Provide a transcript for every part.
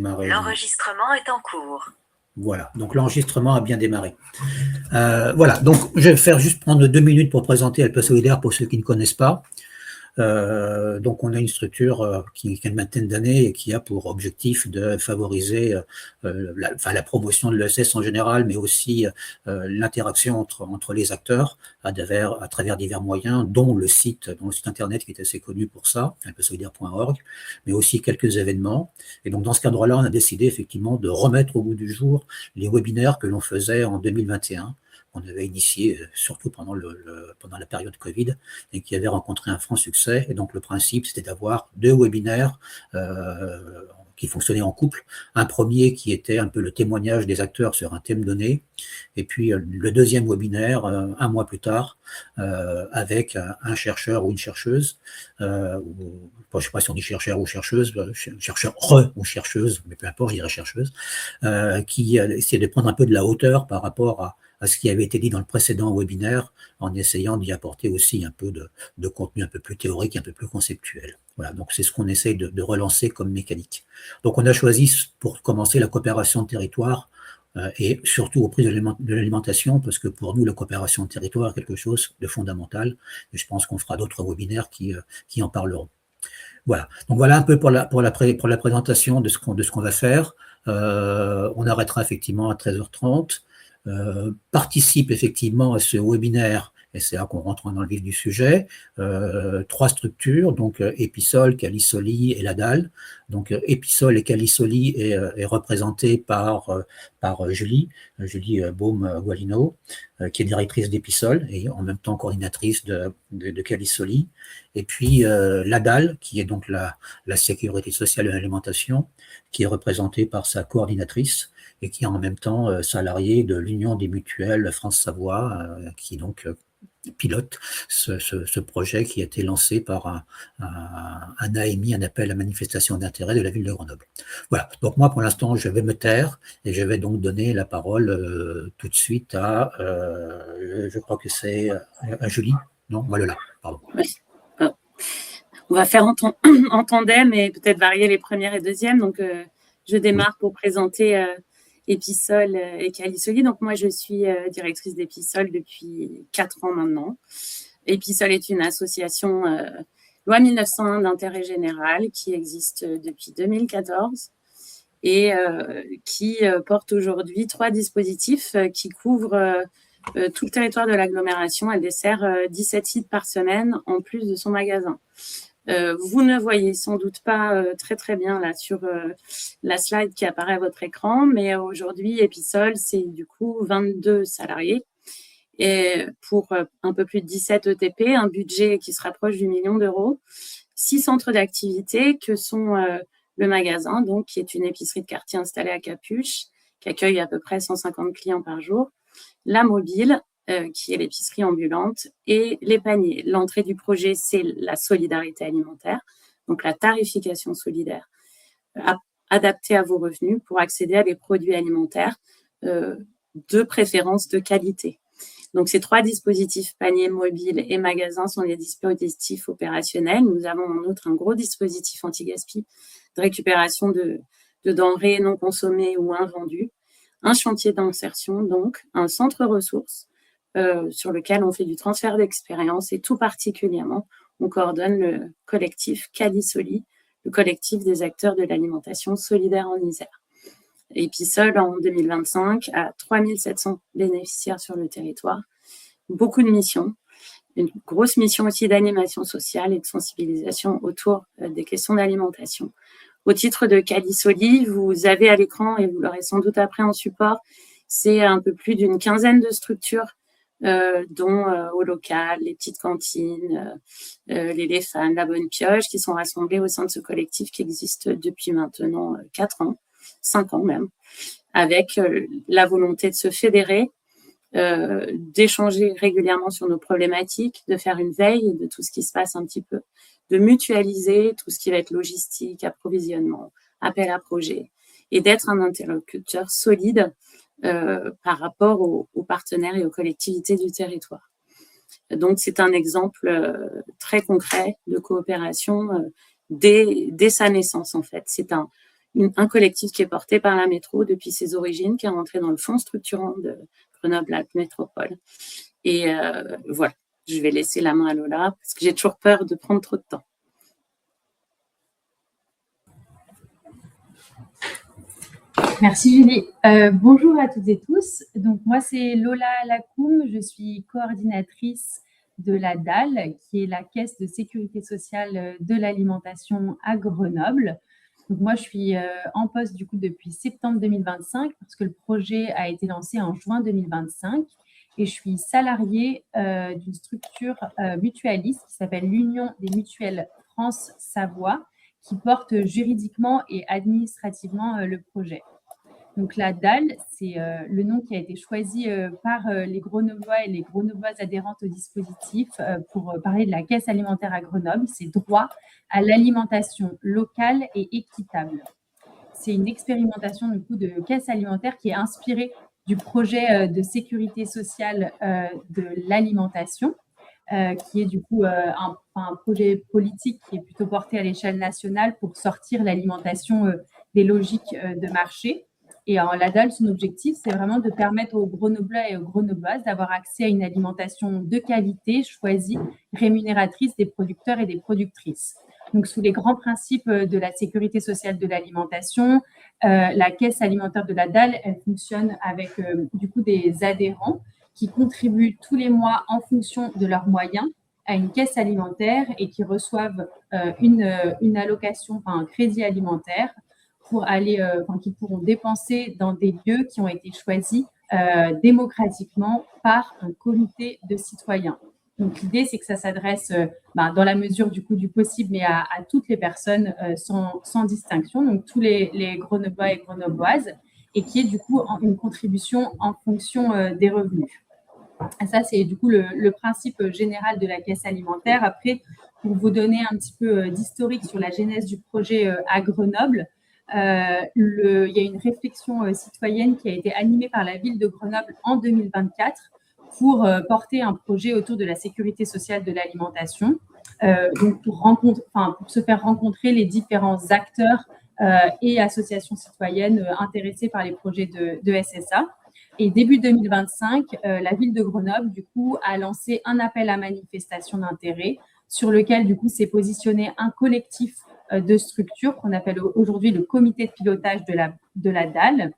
L'enregistrement est en cours. Voilà, donc l'enregistrement a bien démarré. Voilà, donc je vais faire juste prendre 2 minutes pour présenter Alpes Solidaires pour ceux qui ne connaissent pas. Donc on a une structure qui a une vingtaine d'années et qui a pour objectif de favoriser la promotion de l'ESS en général, mais aussi l'interaction entre les acteurs à travers divers moyens, dont le site internet qui est assez connu pour ça, alpesolidaires.org, mais aussi quelques événements. Et donc dans ce cadre-là, on a décidé effectivement de remettre au goût du jour les webinaires que l'on faisait en 2021. On avait initié surtout pendant la période Covid et qui avait rencontré un franc succès. Et donc le principe, c'était d'avoir 2 webinaires qui fonctionnaient en couple. Un premier qui était un peu le témoignage des acteurs sur un thème donné, et puis le deuxième webinaire, un mois plus tard, avec un chercheur ou une chercheuse, je ne sais pas si on dit chercheur ou chercheuse, chercheur ou chercheuse, mais peu importe, je dirais chercheuse, qui essayait de prendre un peu de la hauteur par rapport à ce qui avait été dit dans le précédent webinaire, en essayant d'y apporter aussi un peu de contenu un peu plus théorique, un peu plus conceptuel. Voilà, donc c'est ce qu'on essaye de relancer comme mécanique. Donc on a choisi pour commencer la coopération de territoire et surtout au prix de l'alimentation, parce que pour nous, la coopération de territoire est quelque chose de fondamental, et je pense qu'on fera d'autres webinaires qui en parleront. Voilà, donc voilà un peu pour la présentation de ce qu'on va faire. On arrêtera effectivement à 13h30. Participe effectivement à ce webinaire, et c'est là qu'on rentre dans le vif du sujet, 3 structures, donc Episol, Calisoli et Ladal. Donc Episol et Calisoli est représenté par Julie Baume-Gualino, qui est directrice d'Episol et en même temps coordinatrice de Calisoli. Et puis Ladal, qui est donc la sécurité sociale et l'alimentation, qui est représentée par sa coordinatrice, et qui est en même temps salarié de l'Union des mutuelles France-Savoie, qui donc pilote ce projet qui a été lancé par un AMI, un appel à manifestation d'intérêt de la ville de Grenoble. Voilà, donc moi pour l'instant je vais me taire et je vais donc donner la parole tout de suite à, je crois que c'est à Julie, non, voilà, pardon. Oui. On va faire en tandem et peut-être varier les premières et deuxièmes, donc je démarre pour présenter Episol et Calisoli. Donc moi, je suis directrice d'Episol depuis 4 ans maintenant. Episol est une association loi 1901 d'intérêt général qui existe depuis 2014 et qui porte aujourd'hui 3 dispositifs qui couvrent tout le territoire de l'agglomération. Elle dessert 17 sites par semaine en plus de son magasin. Vous ne voyez sans doute pas très bien là sur la slide qui apparaît à votre écran, mais aujourd'hui, Episol, c'est du coup 22 salariés et pour un peu plus de 17 ETP, un budget qui se rapproche du 1 million d'euros, 6 centres d'activité que sont le magasin, donc qui est une épicerie de quartier installée à Capuche, qui accueille à peu près 150 clients par jour, la mobile, qui est l'épicerie ambulante, et les paniers. L'entrée du projet, c'est la solidarité alimentaire, donc la tarification solidaire adaptée à vos revenus pour accéder à des produits alimentaires de préférence de qualité. Donc, ces 3 dispositifs, panier, mobile et magasin, sont des dispositifs opérationnels. Nous avons en outre un gros dispositif anti-gaspi de récupération de denrées non consommées ou invendues, un chantier d'insertion, donc un centre ressources sur lequel on fait du transfert d'expérience et tout particulièrement, on coordonne le collectif Calisoli, le collectif des acteurs de l'alimentation solidaire en Isère. Episol, en 2025, a 3700 bénéficiaires sur le territoire, beaucoup de missions, une grosse mission aussi d'animation sociale et de sensibilisation autour des questions d'alimentation. Au titre de Calisoli, vous avez à l'écran, et vous l'aurez sans doute après en support, c'est un peu plus d'une quinzaine de structures, dont au local, les petites cantines, l'éléphant, la bonne pioche, qui sont rassemblées au sein de ce collectif qui existe depuis maintenant 4 ans, 5 ans même, avec la volonté de se fédérer, d'échanger régulièrement sur nos problématiques, de faire une veille de tout ce qui se passe un petit peu, de mutualiser tout ce qui va être logistique, approvisionnement, appel à projet, et d'être un interlocuteur solide par rapport aux partenaires et aux collectivités du territoire. Donc, c'est un exemple très concret de coopération dès sa naissance, en fait. C'est un collectif qui est porté par la métro depuis ses origines, qui est rentré dans le fonds structurant de Grenoble-Alpes Métropole. Et voilà, je vais laisser la main à Lola parce que j'ai toujours peur de prendre trop de temps. Merci Julie. Bonjour à toutes et tous. Donc moi c'est Lola Lakoum, je suis coordinatrice de la DAL, qui est la Caisse de sécurité sociale de l'alimentation à Grenoble. Donc moi je suis en poste du coup depuis septembre 2025 parce que le projet a été lancé en juin 2025 et je suis salariée d'une structure mutualiste qui s'appelle l'Union des mutuelles France-Savoie qui porte juridiquement et administrativement le projet. Donc la DAL, c'est le nom qui a été choisi par les Grenoblois et les Grenobloises adhérentes au dispositif pour parler de la caisse alimentaire à Grenoble. C'est droit à l'alimentation locale et équitable. C'est une expérimentation du coup de caisse alimentaire qui est inspirée du projet de sécurité sociale de l'alimentation, qui est du coup un projet politique qui est plutôt porté à l'échelle nationale pour sortir l'alimentation des logiques de marché. Et en la DAL, son objectif, c'est vraiment de permettre aux Grenoblois et aux Grenobloises d'avoir accès à une alimentation de qualité, choisie, rémunératrice des producteurs et des productrices. Donc, sous les grands principes de la sécurité sociale de l'alimentation, la caisse alimentaire de la DAL, elle fonctionne avec du coup des adhérents qui contribuent tous les mois en fonction de leurs moyens à une caisse alimentaire et qui reçoivent une allocation, enfin un crédit alimentaire pour aller, qui pourront dépenser dans des lieux qui ont été choisis démocratiquement par un comité de citoyens. Donc l'idée, c'est que ça s'adresse dans la mesure du coup du possible, mais à toutes les personnes sans distinction, donc tous les Grenoblois et Grenobloises, et qui est du coup une contribution en fonction des revenus. Et ça, c'est du coup le principe général de la caisse alimentaire. Après, pour vous donner un petit peu d'historique sur la genèse du projet à Grenoble, il y a une réflexion citoyenne qui a été animée par la ville de Grenoble en 2024 pour porter un projet autour de la sécurité sociale de l'alimentation, donc pour se faire rencontrer les différents acteurs et associations citoyennes intéressées par les projets de SSA. Et début 2025, la ville de Grenoble, du coup, a lancé un appel à manifestation d'intérêt sur lequel, du coup, s'est positionné un collectif de structures qu'on appelle aujourd'hui le comité de pilotage de la DAL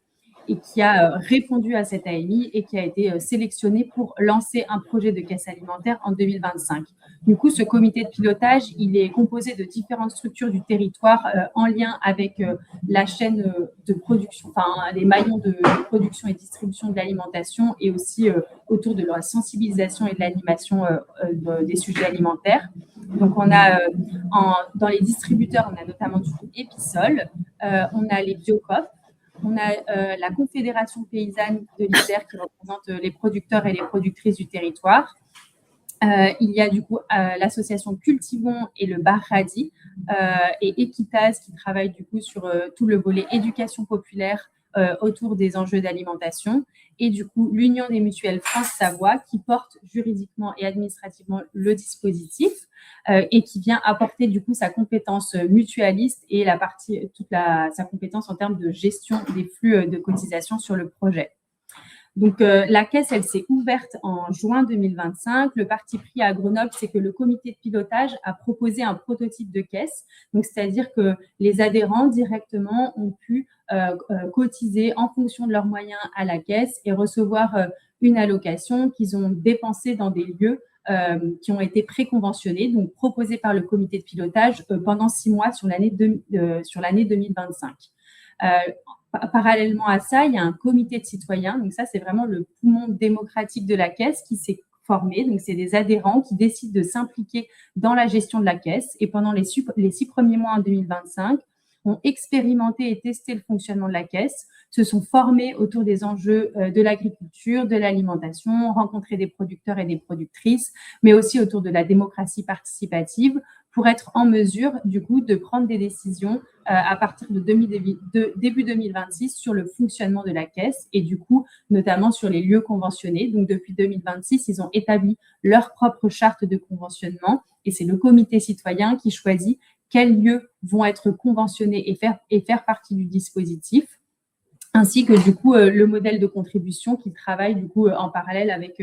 et qui a répondu à cette AMI et qui a été sélectionné pour lancer un projet de caisse alimentaire en 2025. Du coup, ce comité de pilotage, il est composé de différentes structures du territoire en lien avec la chaîne de production, enfin les maillons de production et distribution de l'alimentation et aussi autour de la sensibilisation et de l'animation des sujets alimentaires. Donc, on a dans les distributeurs, on a notamment du coup Episol, on a les Biocoop, on a la Confédération paysanne de l'Isère qui représente les producteurs et les productrices du territoire. Il y a du coup l'association Cultivons et le Bar Radi et Equitas qui travaille du coup sur tout le volet éducation populaire autour des enjeux d'alimentation et du coup l'Union des mutuelles France-Savoie qui porte juridiquement et administrativement le dispositif et qui vient apporter du coup sa compétence mutualiste et sa compétence en termes de gestion des flux de cotisation sur le projet. Donc, la caisse, elle s'est ouverte en juin 2025. Le parti pris à Grenoble, c'est que le comité de pilotage a proposé un prototype de caisse. Donc, c'est-à-dire que les adhérents directement ont pu cotiser en fonction de leurs moyens à la caisse et recevoir une allocation qu'ils ont dépensée dans des lieux qui ont été préconventionnés, donc proposés par le comité de pilotage pendant 6 mois sur l'année 2025. Parallèlement à ça, il y a un comité de citoyens. Donc ça, c'est vraiment le poumon démocratique de la caisse qui s'est formé. Donc, c'est des adhérents qui décident de s'impliquer dans la gestion de la caisse. Et pendant les 6 premiers mois en 2025, ont expérimenté et testé le fonctionnement de la caisse, se sont formés autour des enjeux de l'agriculture, de l'alimentation, rencontré des producteurs et des productrices, mais aussi autour de la démocratie participative pour être en mesure, du coup, de prendre des décisions à partir de début 2026 sur le fonctionnement de la caisse et, du coup, notamment sur les lieux conventionnés. Donc, depuis 2026, ils ont établi leur propre charte de conventionnement et c'est le comité citoyen qui choisit quels lieux vont être conventionnés et faire partie du dispositif, ainsi que du coup le modèle de contribution qui travaille du coup en parallèle avec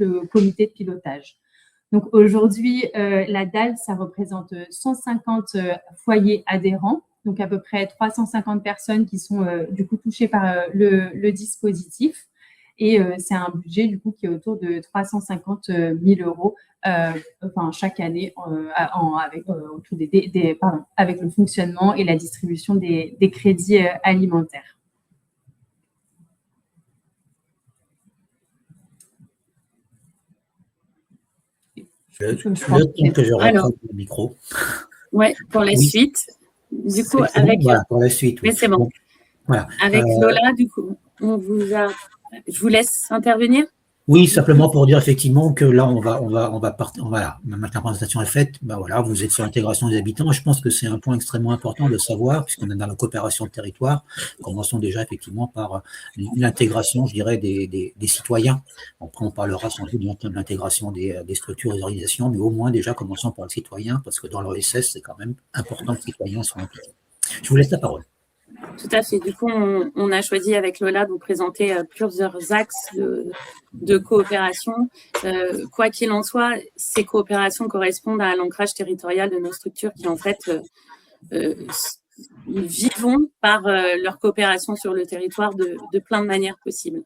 le comité de pilotage. Donc aujourd'hui, la DAL, ça représente 150 foyers adhérents, donc à peu près 350 personnes qui sont du coup touchées par le dispositif. Et c'est un budget du coup qui est autour de 350 000 euros chaque année avec le fonctionnement et la distribution des crédits alimentaires. Le temps que je reprenne le micro. Ouais, pour la suite. Du coup, avec voilà, pour la suite. Oui, c'est bon. Donc, voilà. Avec Lola, du coup, je vous laisse intervenir. Oui, simplement pour dire effectivement que là, voilà, ma présentation est faite. Ben voilà, vous êtes sur l'intégration des habitants. Je pense que c'est un point extrêmement important de savoir, puisqu'on est dans la coopération de territoire. Commençons déjà effectivement par l'intégration, je dirais, des citoyens. Après, on parlera sans doute de l'intégration des structures et des organisations, mais au moins déjà commençons par le citoyen, parce que dans l'OSS, c'est quand même important que les citoyens soient impliqués. Je vous laisse la parole. Tout à fait. Du coup, on a choisi avec Lola de vous présenter plusieurs axes de coopération. Quoi qu'il en soit, ces coopérations correspondent à l'ancrage territorial de nos structures qui, en fait, vivons par leur coopération sur le territoire de plein de manières possibles.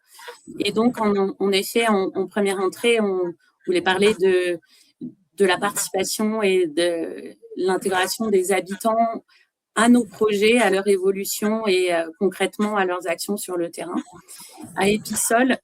Et donc, en effet, en première entrée, on voulait parler de la participation et de l'intégration des habitants à nos projets, à leur évolution et concrètement à leurs actions sur le terrain. À Epissol,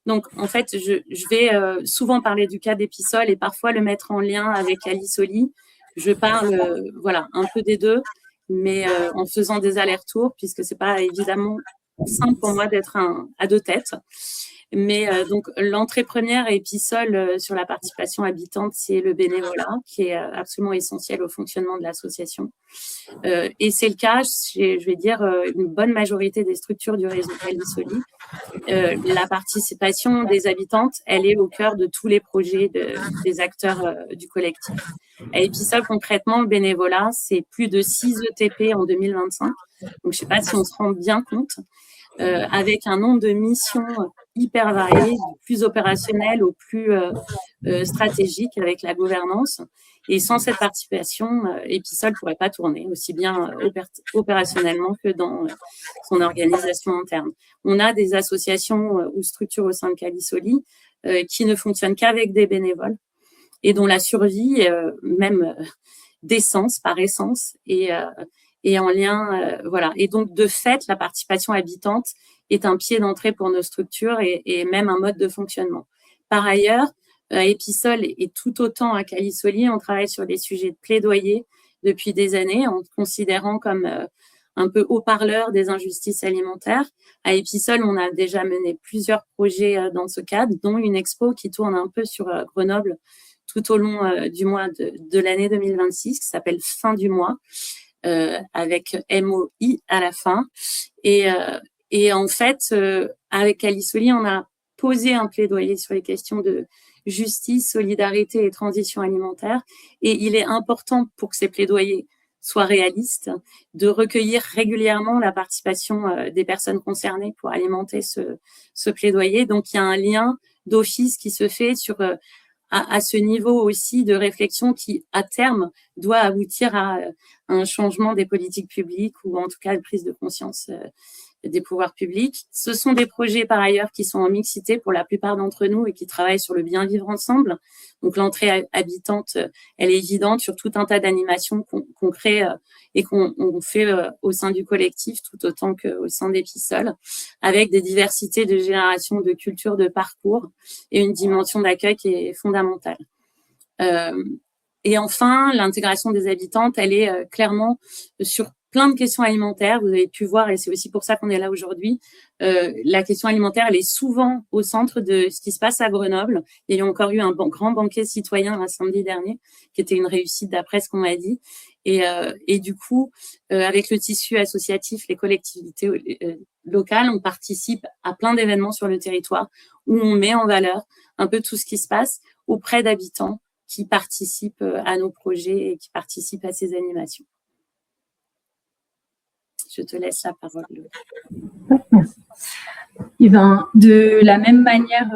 donc en fait, je vais souvent parler du cas d'Epissol et parfois le mettre en lien avec Alisoli. Je parle voilà, un peu des deux, mais en faisant des allers-retours, puisque c'est pas évidemment simple pour moi d'être à deux têtes. Mais donc l'entrée première et Epissol sur la participation habitante, c'est le bénévolat qui est absolument essentiel au fonctionnement de l'association. Et c'est le cas, je vais dire, une bonne majorité des structures du réseau Alisoli. La participation des habitantes, elle est au cœur de tous les projets des acteurs du collectif. À Epissol, concrètement, le bénévolat, c'est plus de 6 ETP en 2025. Donc, je ne sais pas si on se rend bien compte. Avec un nombre de missions hyper variées, du plus opérationnel au plus stratégique avec la gouvernance. Et sans cette participation, Epissol ne pourrait pas tourner aussi bien opérationnellement que dans son organisation interne. On a des associations ou structures au sein de Calisoli qui ne fonctionnent qu'avec des bénévoles et dont la survie, même d'essence, par essence, et en lien, voilà. Et donc, de fait, la participation habitante est un pied d'entrée pour nos structures et même un mode de fonctionnement. Par ailleurs, à Epissol et tout autant à Calisoli, on travaille sur des sujets de plaidoyer depuis des années, en considérant comme un peu haut-parleur des injustices alimentaires. À Epissol, on a déjà mené plusieurs projets dans ce cadre, dont une expo qui tourne un peu sur Grenoble tout au long du mois de l'année 2026, qui s'appelle Fin du mois, avec MOI à la fin. Et en fait, avec Calisoli, on a posé un plaidoyer sur les questions de justice, solidarité et transition alimentaire. Et il est important pour que ces plaidoyers soient réalistes, de recueillir régulièrement la participation des personnes concernées pour alimenter ce plaidoyer. Donc, il y a un lien d'office qui se fait sur à ce niveau aussi de réflexion qui, à terme, doit aboutir à un changement des politiques publiques ou en tout cas une prise de conscience des pouvoirs publics. Ce sont des projets, par ailleurs, qui sont en mixité pour la plupart d'entre nous et qui travaillent sur le bien vivre ensemble. Donc, l'entrée habitante, elle est évidente sur tout un tas d'animations qu'on crée et qu'on fait au sein du collectif, tout autant qu'au sein d'Epissol, avec des diversités de générations, de cultures, de parcours et une dimension d'accueil qui est fondamentale. Et enfin, l'intégration des habitantes, elle est clairement sur plein de questions alimentaires. Vous avez pu voir, et c'est aussi pour ça qu'on est là aujourd'hui, la question alimentaire, elle est souvent au centre de ce qui se passe à Grenoble. Il y a encore eu un grand banquet citoyen un samedi dernier, qui était une réussite d'après ce qu'on m'a dit. Et du coup, avec le tissu associatif, les collectivités locales, on participe à plein d'événements sur le territoire où on met en valeur un peu tout ce qui se passe auprès d'habitants qui participent à nos projets et qui participent à ces animations. Je te laisse la parole. Merci. Et ben, de la même manière,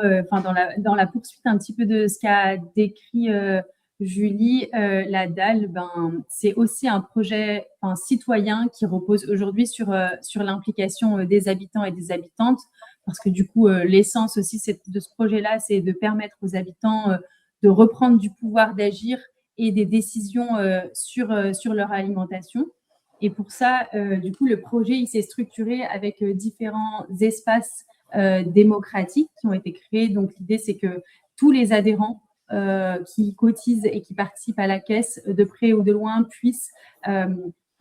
dans la poursuite un petit peu de ce qu'a décrit Julie, la DAL, c'est aussi un projet citoyen qui repose aujourd'hui sur l'implication des habitants et des habitantes, parce que du coup, l'essence aussi de ce projet-là, c'est de permettre aux habitants de reprendre du pouvoir d'agir et des décisions sur leur alimentation. Et pour ça, du coup, le projet, il s'est structuré avec différents espaces démocratiques qui ont été créés. Donc, l'idée, c'est que tous les adhérents qui cotisent et qui participent à la caisse, de près ou de loin, puissent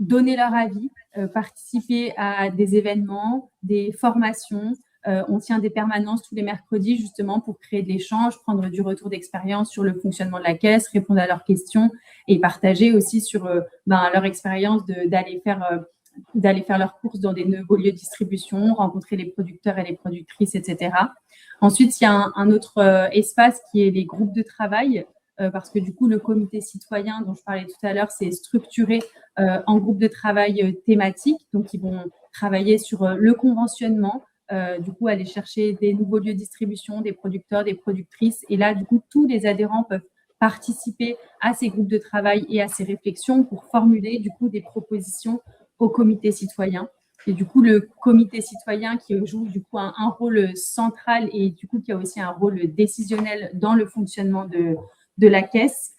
donner leur avis, participer à des événements, des formations. On tient des permanences tous les mercredis, justement, pour créer de l'échange, prendre du retour d'expérience sur le fonctionnement de la caisse, répondre à leurs questions et partager aussi sur leur expérience d'aller faire leurs courses dans des nouveaux lieux de distribution, rencontrer les producteurs et les productrices, etc. Ensuite, il y a un autre espace qui est les groupes de travail, parce que du coup, le comité citoyen dont je parlais tout à l'heure, c'est structuré en groupes de travail thématiques. Donc, ils vont travailler sur le conventionnement, du coup, aller chercher des nouveaux lieux de distribution, des producteurs, des productrices. Et là, du coup, tous les adhérents peuvent participer à ces groupes de travail et à ces réflexions pour formuler, du coup, des propositions au comité citoyen. Et du coup, le comité citoyen qui joue du coup un rôle central et du coup qui a aussi un rôle décisionnel dans le fonctionnement de la caisse.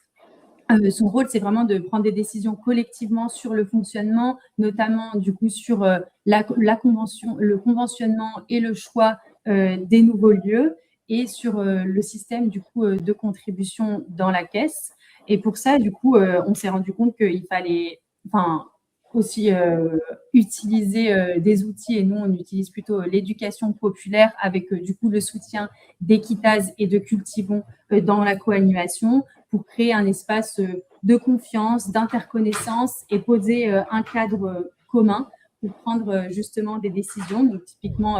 Son rôle, c'est vraiment de prendre des décisions collectivement sur le fonctionnement, notamment du coup sur la convention, le conventionnement et le choix des nouveaux lieux et sur le système du coup de contribution dans la caisse. Et pour ça, du coup, on s'est rendu compte qu'il fallait, aussi utiliser des outils, et nous on utilise plutôt l'éducation populaire avec du coup le soutien d'Equitase et de Cultivons dans la co-animation pour créer un espace de confiance, d'interconnaissance et poser un cadre commun pour prendre justement des décisions. Donc typiquement,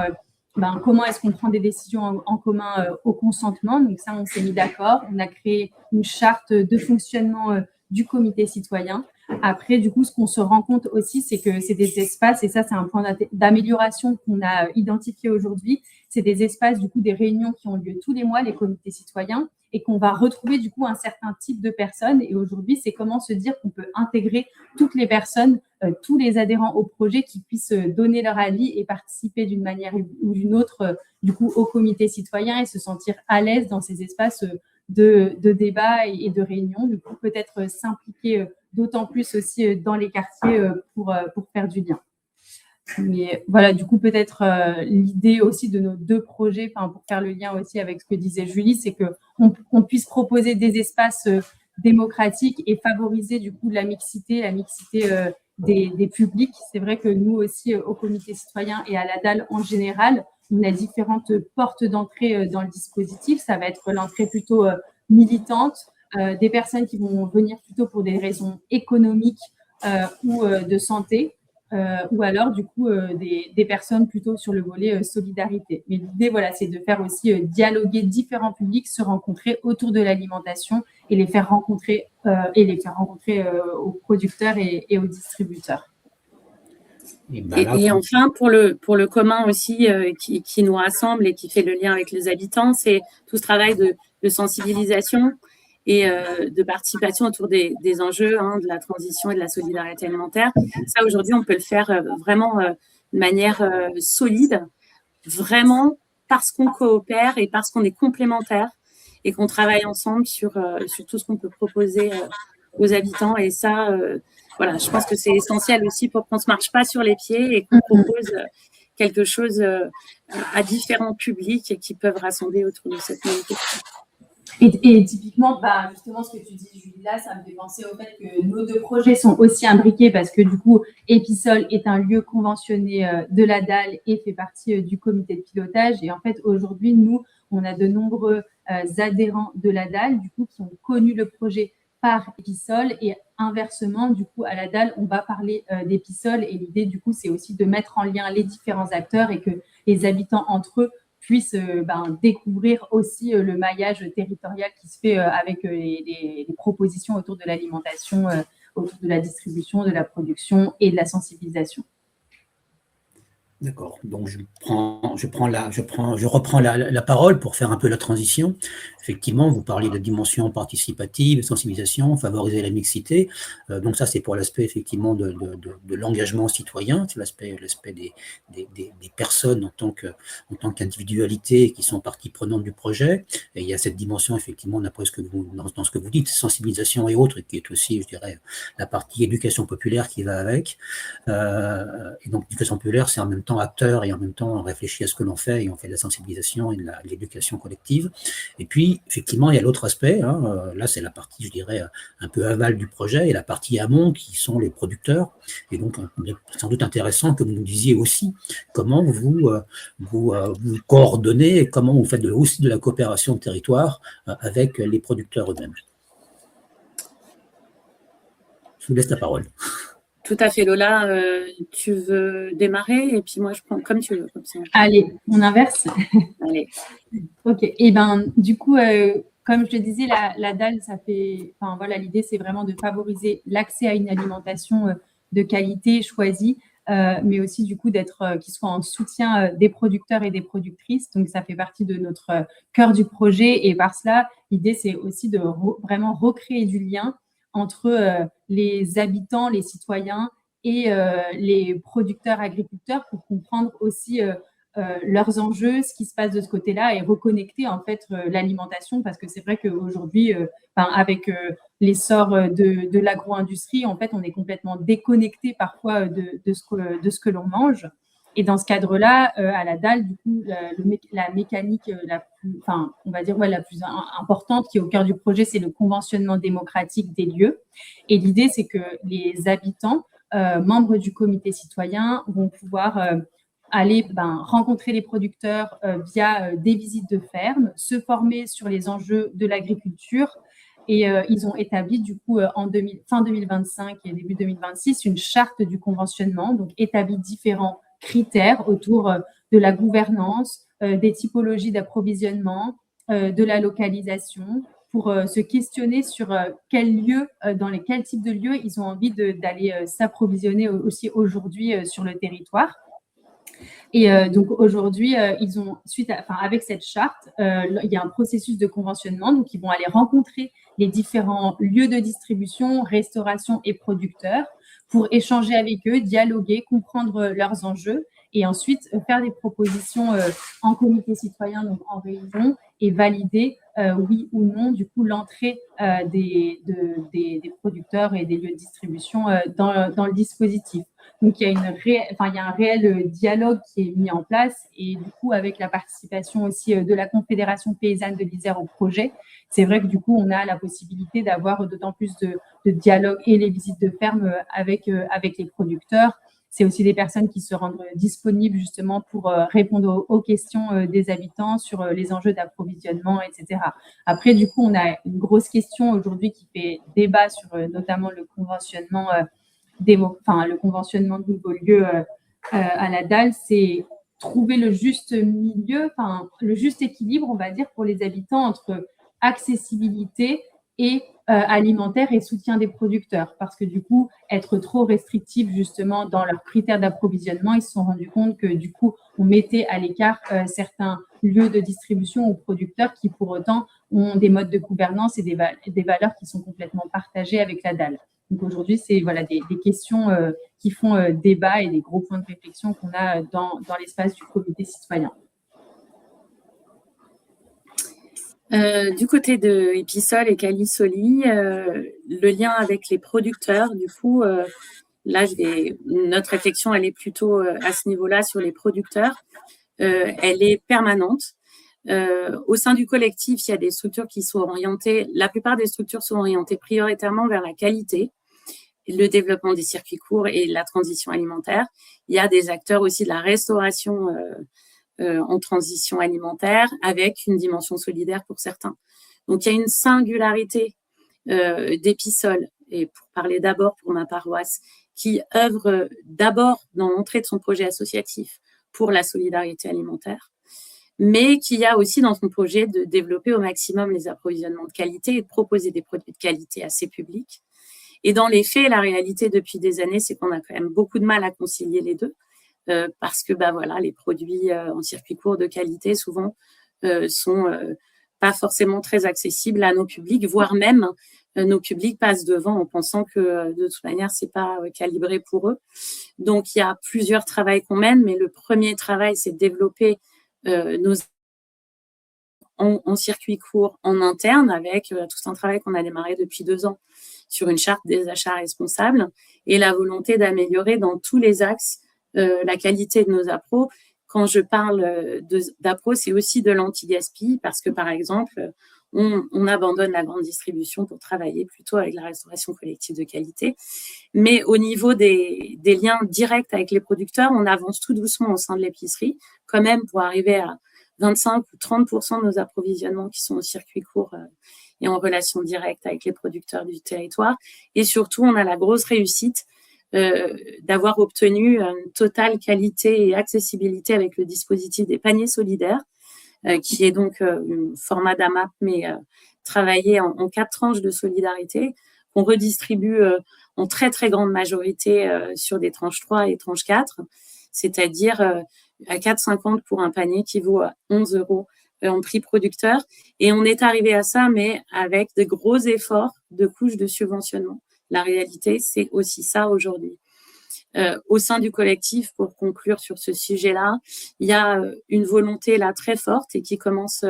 comment est-ce qu'on prend des décisions en commun au consentement. Donc ça, on s'est mis d'accord, on a créé une charte de fonctionnement du comité citoyen. Après, du coup, ce qu'on se rend compte aussi, c'est que c'est des espaces, et ça, c'est un point d'amélioration qu'on a identifié aujourd'hui, c'est des espaces, du coup, des réunions qui ont lieu tous les mois, les comités citoyens, et qu'on va retrouver, du coup, un certain type de personnes. Et aujourd'hui, c'est comment se dire qu'on peut intégrer toutes les personnes, tous les adhérents au projet qui puissent donner leur avis et participer d'une manière ou d'une autre, du coup, au comité citoyen et se sentir à l'aise dans ces espaces de débat et de réunion. Du coup, peut-être s'impliquer d'autant plus aussi dans les quartiers pour faire du lien. Mais voilà, du coup, peut-être l'idée aussi de nos deux projets, pour faire le lien aussi avec ce que disait Julie, c'est qu'on puisse proposer des espaces démocratiques et favoriser du coup la mixité des publics. C'est vrai que nous aussi, au comité citoyen et à la DAL en général, on a différentes portes d'entrée dans le dispositif. Ça va être l'entrée plutôt militante, des personnes qui vont venir plutôt pour des raisons économiques ou de santé, ou alors du coup des personnes plutôt sur le volet solidarité. Mais l'idée, voilà, c'est de faire aussi dialoguer différents publics, se rencontrer autour de l'alimentation et les faire rencontrer aux producteurs et aux distributeurs. Et enfin, pour le commun aussi qui nous rassemble et qui fait le lien avec les habitants, c'est tout ce travail de sensibilisation et de participation autour des enjeux de la transition et de la solidarité alimentaire. Ça, aujourd'hui, on peut le faire vraiment de manière solide, vraiment parce qu'on coopère et parce qu'on est complémentaires et qu'on travaille ensemble sur tout ce qu'on peut proposer aux habitants. Et ça, voilà, je pense que c'est essentiel aussi pour qu'on ne se marche pas sur les pieds et qu'on propose quelque chose à différents publics et qui peuvent rassembler autour de cette même question. Et typiquement, justement, ce que tu dis, Julie, là, ça me fait penser au fait que nos deux projets sont aussi imbriqués parce que du coup, Episol est un lieu conventionné de la DAL et fait partie du comité de pilotage. Et en fait, aujourd'hui, nous, on a de nombreux adhérents de la DAL, du coup, qui ont connu le projet par Episol, et inversement, du coup, à la DAL, on va parler d'Episol, et l'idée, du coup, c'est aussi de mettre en lien les différents acteurs et que les habitants entre eux puissent découvrir aussi le maillage territorial qui se fait avec les propositions autour de l'alimentation, autour de la distribution, de la production et de la sensibilisation. D'accord. Donc, je reprends la parole pour faire un peu la transition. Effectivement, vous parlez de dimension participative, de sensibilisation, favoriser la mixité. Donc, ça, c'est pour l'aspect, effectivement, de l'engagement citoyen, c'est l'aspect des personnes en tant qu'individualité qui sont partie prenante du projet. Et il y a cette dimension, effectivement, d'après dans ce que vous dites, sensibilisation et autres, qui est aussi, je dirais, la partie éducation populaire qui va avec. Et donc, l'éducation populaire, c'est en même temps acteur et en même temps on réfléchit à ce que l'on fait et on fait de la sensibilisation et de l'éducation collective. Et puis, effectivement, il y a l'autre aspect, là c'est la partie, je dirais, un peu aval du projet et la partie amont qui sont les producteurs. Et donc, c'est sans doute intéressant que vous nous disiez aussi comment vous coordonnez et comment vous faites aussi de la coopération de territoire avec les producteurs eux-mêmes. Je vous laisse la parole. Tout à fait, Lola. Tu veux démarrer et puis moi je prends comme tu veux. Comme ça. Allez, on inverse. Allez. Ok. Et du coup, comme je te disais, la dalle, l'idée c'est vraiment de favoriser l'accès à une alimentation de qualité choisie, mais aussi du coup qu'il soit en soutien des producteurs et des productrices. Donc ça fait partie de notre cœur du projet et par cela, l'idée c'est aussi de vraiment recréer du lien entre les habitants, les citoyens et les producteurs, agriculteurs pour comprendre aussi leurs enjeux, ce qui se passe de ce côté-là et reconnecter en fait l'alimentation parce que c'est vrai qu'aujourd'hui, avec l'essor de l'agro-industrie, en fait, on est complètement déconnecté parfois de ce que l'on mange. Et dans ce cadre-là, à la dalle, du coup, la mécanique la plus importante qui est au cœur du projet, c'est le conventionnement démocratique des lieux. Et l'idée, c'est que les habitants, membres du comité citoyen, vont pouvoir aller rencontrer les producteurs via des visites de ferme, se former sur les enjeux de l'agriculture. Et ils ont établi, du coup, fin 2025 et début 2026, une charte du conventionnement, donc établi différents critères autour de la gouvernance, des typologies d'approvisionnement, de la localisation, pour se questionner sur quels types de lieux ils ont envie d'aller s'approvisionner aussi aujourd'hui sur le territoire. Et donc aujourd'hui, ils ont avec cette charte, il y a un processus de conventionnement, donc ils vont aller rencontrer les différents lieux de distribution, restauration et producteurs pour échanger avec eux, dialoguer, comprendre leurs enjeux et ensuite faire des propositions en comité citoyen, donc en réunion, et valider oui ou non du coup l'entrée des producteurs et des lieux de distribution dans le dispositif. Donc, il y a un réel dialogue qui est mis en place et du coup, avec la participation aussi de la Confédération paysanne de l'Isère au projet, c'est vrai que du coup, on a la possibilité d'avoir d'autant plus de dialogue et les visites de ferme avec les producteurs. C'est aussi des personnes qui se rendent disponibles justement pour répondre aux questions des habitants sur les enjeux d'approvisionnement, etc. Après, du coup, on a une grosse question aujourd'hui qui fait débat sur notamment le conventionnement le conventionnement de nouveaux lieux à la dalle, c'est trouver le juste milieu, le juste équilibre, on va dire, pour les habitants entre accessibilité et alimentaire et soutien des producteurs. Parce que du coup, être trop restrictif justement dans leurs critères d'approvisionnement, ils se sont rendus compte que du coup, on mettait à l'écart certains lieux de distribution ou producteurs qui pour autant ont des modes de gouvernance et des valeurs qui sont complètement partagées avec la dalle. Donc aujourd'hui, c'est des questions qui font débat et des gros points de réflexion qu'on a dans l'espace du comité citoyen. Du côté de Episol et Calisoli, le lien avec les producteurs, du coup, là, notre réflexion, elle est plutôt à ce niveau-là sur les producteurs. Elle est permanente. Au sein du collectif, il y a des structures qui sont orientées, la plupart des structures sont orientées prioritairement vers la qualité, le développement des circuits courts et la transition alimentaire. Il y a des acteurs aussi de la restauration en transition alimentaire avec une dimension solidaire pour certains. Donc, il y a une singularité d'Episol, et pour parler d'abord pour ma paroisse, qui œuvre d'abord dans l'entrée de son projet associatif pour la solidarité alimentaire. mais qu'il y a aussi dans son projet de développer au maximum les approvisionnements de qualité et de proposer des produits de qualité à ses publics. Et dans les faits, la réalité depuis des années, c'est qu'on a quand même beaucoup de mal à concilier les deux, parce que voilà, les produits en circuit court de qualité souvent sont pas forcément très accessibles à nos publics, voire même nos publics passent devant en pensant que de toute manière c'est pas calibré pour eux. Donc il y a plusieurs travaux qu'on mène, mais le premier travail c'est de développer nos en circuit court en interne avec tout un travail qu'on a démarré depuis 2 ans sur une charte des achats responsables et la volonté d'améliorer dans tous les axes la qualité de nos appros. Quand je parle d'appro, c'est aussi de l'anti-gaspi parce que, par exemple, on abandonne la grande distribution pour travailler plutôt avec la restauration collective de qualité. Mais au niveau des liens directs avec les producteurs, on avance tout doucement au sein de l'épicerie, quand même pour arriver à 25 ou 30% de nos approvisionnements qui sont au circuit court et en relation directe avec les producteurs du territoire. Et surtout, on a la grosse réussite d'avoir obtenu une totale qualité et accessibilité avec le dispositif des paniers solidaires, qui est donc un format d'AMAP, mais travaillé en 4 tranches de solidarité, qu'on redistribue en très, très grande majorité sur des tranches 3 et tranches 4, c'est-à-dire à 4,50 pour un panier qui vaut 11 € en prix producteur. Et on est arrivé à ça, mais avec de gros efforts de couches de subventionnement. La réalité, c'est aussi ça aujourd'hui. Au sein du collectif, pour conclure sur ce sujet-là, il y a une volonté là très forte et qui commence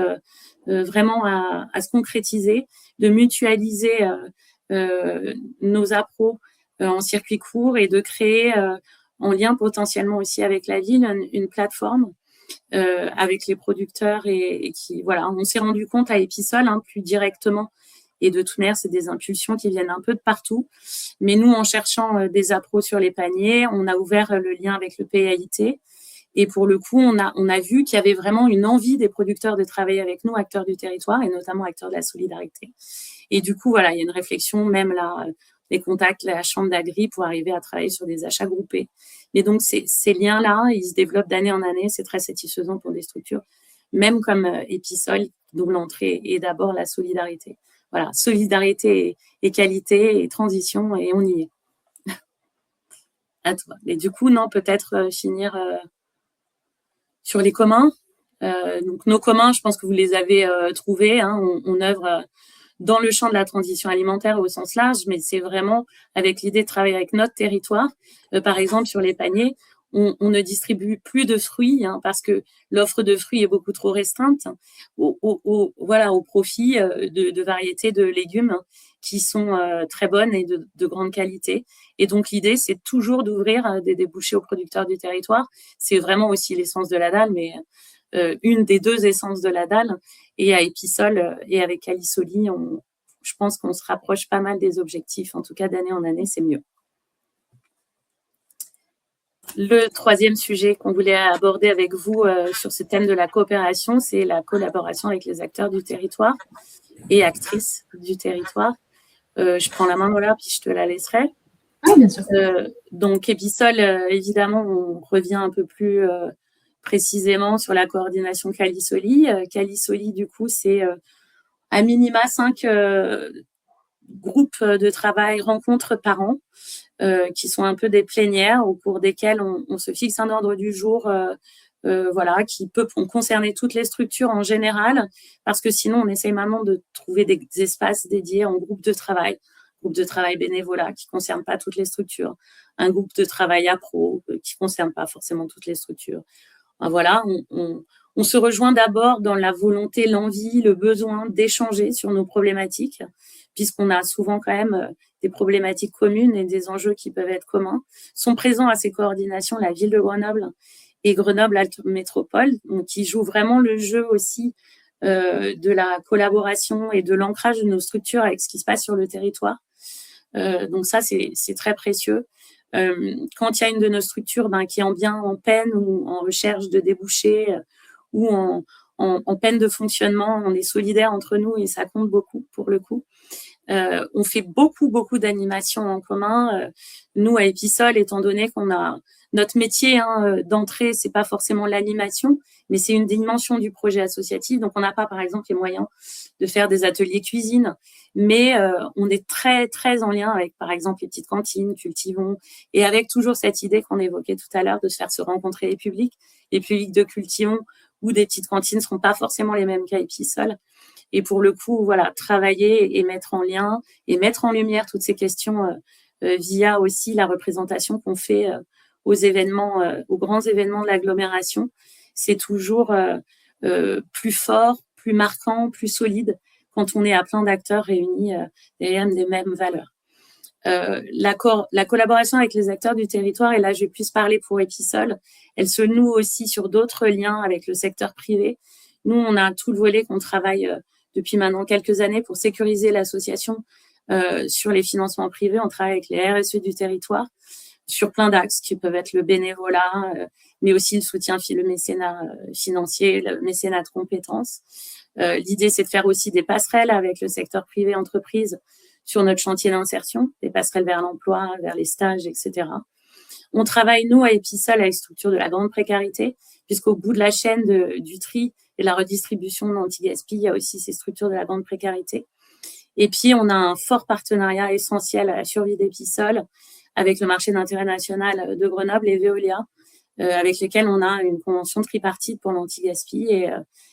vraiment à se concrétiser, de mutualiser nos appros en circuit court et de créer en lien potentiellement aussi avec la ville une plateforme avec les producteurs et qui voilà, on s'est rendu compte à Episol plus directement. Et de toute manière, c'est des impulsions qui viennent un peu de partout. Mais nous, en cherchant des appros sur les paniers, on a ouvert le lien avec le PAIT. Et pour le coup, on a vu qu'il y avait vraiment une envie des producteurs de travailler avec nous, acteurs du territoire, et notamment acteurs de la solidarité. Et du coup, voilà, il y a une réflexion, même là, les contacts, la chambre d'agri, pour arriver à travailler sur des achats groupés. Et donc, ces liens-là, ils se développent d'année en année. C'est très satisfaisant pour des structures, même comme Episol, dont l'entrée est d'abord la solidarité. Voilà, solidarité et qualité et transition, et on y est. À toi. Et du coup, non, peut-être finir sur les communs. Donc, nos communs, je pense que vous les avez trouvés. On œuvre dans le champ de la transition alimentaire au sens large, mais c'est vraiment avec l'idée de travailler avec notre territoire. Par exemple, sur les paniers, on ne distribue plus de fruits parce que l'offre de fruits est beaucoup trop restreinte au profit de variétés de légumes qui sont très bonnes et de grande qualité. Et donc, l'idée, c'est toujours d'ouvrir des débouchés aux producteurs du territoire. C'est vraiment aussi l'essence de la dalle, mais une des 2 essences de la dalle. Et à Episol et avec Calisoli, je pense qu'on se rapproche pas mal des objectifs. En tout cas, d'année en année, c'est mieux. Le 3e sujet qu'on voulait aborder avec vous sur ce thème de la coopération, c'est la collaboration avec les acteurs du territoire et actrices du territoire. Je prends la main, Lola, puis je te la laisserai. Oui, bien sûr. Donc, Episol, évidemment, on revient un peu plus précisément sur la coordination Calisoli. Calisoli, du coup, c'est à minima 5 groupes de travail, rencontres par an, qui sont un peu des plénières au cours desquelles on se fixe un ordre du jour qui peut concerner toutes les structures en général, parce que sinon on essaye maintenant de trouver des espaces dédiés en groupe de travail bénévolat qui ne concerne pas toutes les structures, un groupe de travail appro qui ne concerne pas forcément toutes les structures. Voilà, on se rejoint d'abord dans la volonté, l'envie, le besoin d'échanger sur nos problématiques, puisqu'on a souvent quand même des problématiques communes et des enjeux qui peuvent être communs. Sont présents à ces coordinations la ville de Grenoble et Grenoble Alpes Métropole, donc qui jouent vraiment le jeu aussi de la collaboration et de l'ancrage de nos structures avec ce qui se passe sur le territoire. Donc ça, c'est très précieux. Quand il y a une de nos structures qui est en peine ou en recherche de débouchés ou en peine de fonctionnement, on est solidaires entre nous et ça compte beaucoup pour le coup. On fait beaucoup d'animations en commun. Nous, à Episol, étant donné qu'on a notre métier d'entrée, c'est pas forcément l'animation, mais c'est une dimension du projet associatif. Donc, on n'a pas, par exemple, les moyens de faire des ateliers cuisine, mais on est très en lien avec, par exemple, les petites cantines, Cultivons, et avec toujours cette idée qu'on évoquait tout à l'heure de se faire se rencontrer les publics de Cultivons ou des petites cantines ne seront pas forcément les mêmes qu'à Episol. Et pour le coup, voilà, travailler et mettre en lien et mettre en lumière toutes ces questions via aussi la représentation qu'on fait aux événements, aux grands événements de l'agglomération, c'est toujours plus fort, plus marquant, plus solide quand on est à plein d'acteurs réunis derrière des mêmes valeurs. La collaboration avec les acteurs du territoire, et là je vais plus parler pour Episol, elle se noue aussi sur d'autres liens avec le secteur privé. Nous, on a tout le volet qu'on travaille depuis maintenant quelques années pour sécuriser l'association sur les financements privés. On travaille avec les RSE du territoire sur plein d'axes qui peuvent être le bénévolat, mais aussi le soutien, le mécénat financier, le mécénat de compétences. L'idée, c'est de faire aussi des passerelles avec le secteur privé entreprise sur notre chantier d'insertion, des passerelles vers l'emploi, vers les stages, etc. On travaille, nous, à Episol, avec structure de la grande précarité, puisqu'au bout de la chaîne du tri et la redistribution de l'anti-gaspi, il y a aussi ces structures de la grande précarité. Et puis, on a un fort partenariat essentiel à la survie d'Episol avec le marché d'intérêt national de Grenoble et Veolia, avec lesquels on a une convention tripartite pour l'anti-gaspi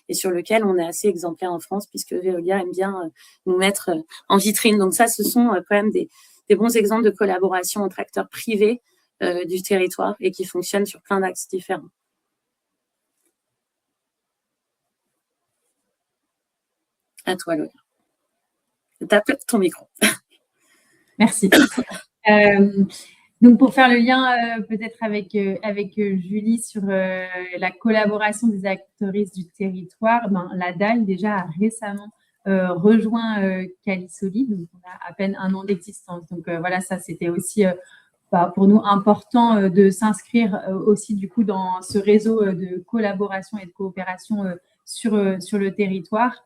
et sur lequel on est assez exemplaire en France, puisque Veolia aime bien nous mettre en vitrine. Donc ça, ce sont quand même des bons exemples de collaboration entre acteurs privés du territoire et qui fonctionnent sur plein d'axes différents. À toi, Laura. Tape ton micro. Merci. Donc, pour faire le lien peut-être avec Julie sur la collaboration des actrices du territoire, la DAL déjà a récemment rejoint Calisoli, donc on a à peine 1 an d'existence. Donc voilà, ça c'était aussi pour nous important de s'inscrire aussi du coup dans ce réseau de collaboration et de coopération sur le territoire.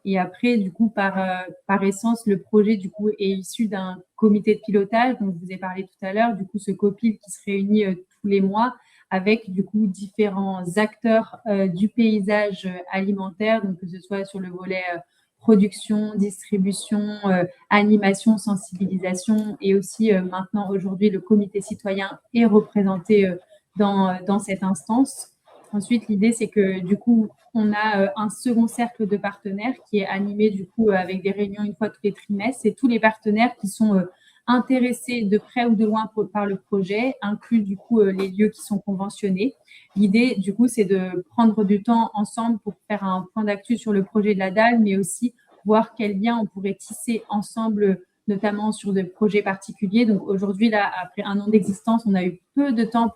Et après, du coup, par essence, le projet, du coup, est issu d'un comité de pilotage. Donc, je vous ai parlé tout à l'heure, du coup, ce COPIL qui se réunit tous les mois avec, du coup, différents acteurs du paysage alimentaire, donc que ce soit sur le volet production, distribution, animation, sensibilisation, et aussi maintenant, aujourd'hui, le comité citoyen est représenté dans cette instance. Ensuite, l'idée, c'est que, du coup, on a un second cercle de partenaires qui est animé du coup avec des réunions une fois tous les trimestres. C'est tous les partenaires qui sont intéressés de près ou de loin par le projet, inclus du coup les lieux qui sont conventionnés. L'idée du coup, c'est de prendre du temps ensemble pour faire un point d'actu sur le projet de la DAL, mais aussi voir quels liens on pourrait tisser ensemble, notamment sur des projets particuliers. Donc aujourd'hui, là, après 1 an d'existence, on a eu peu de temps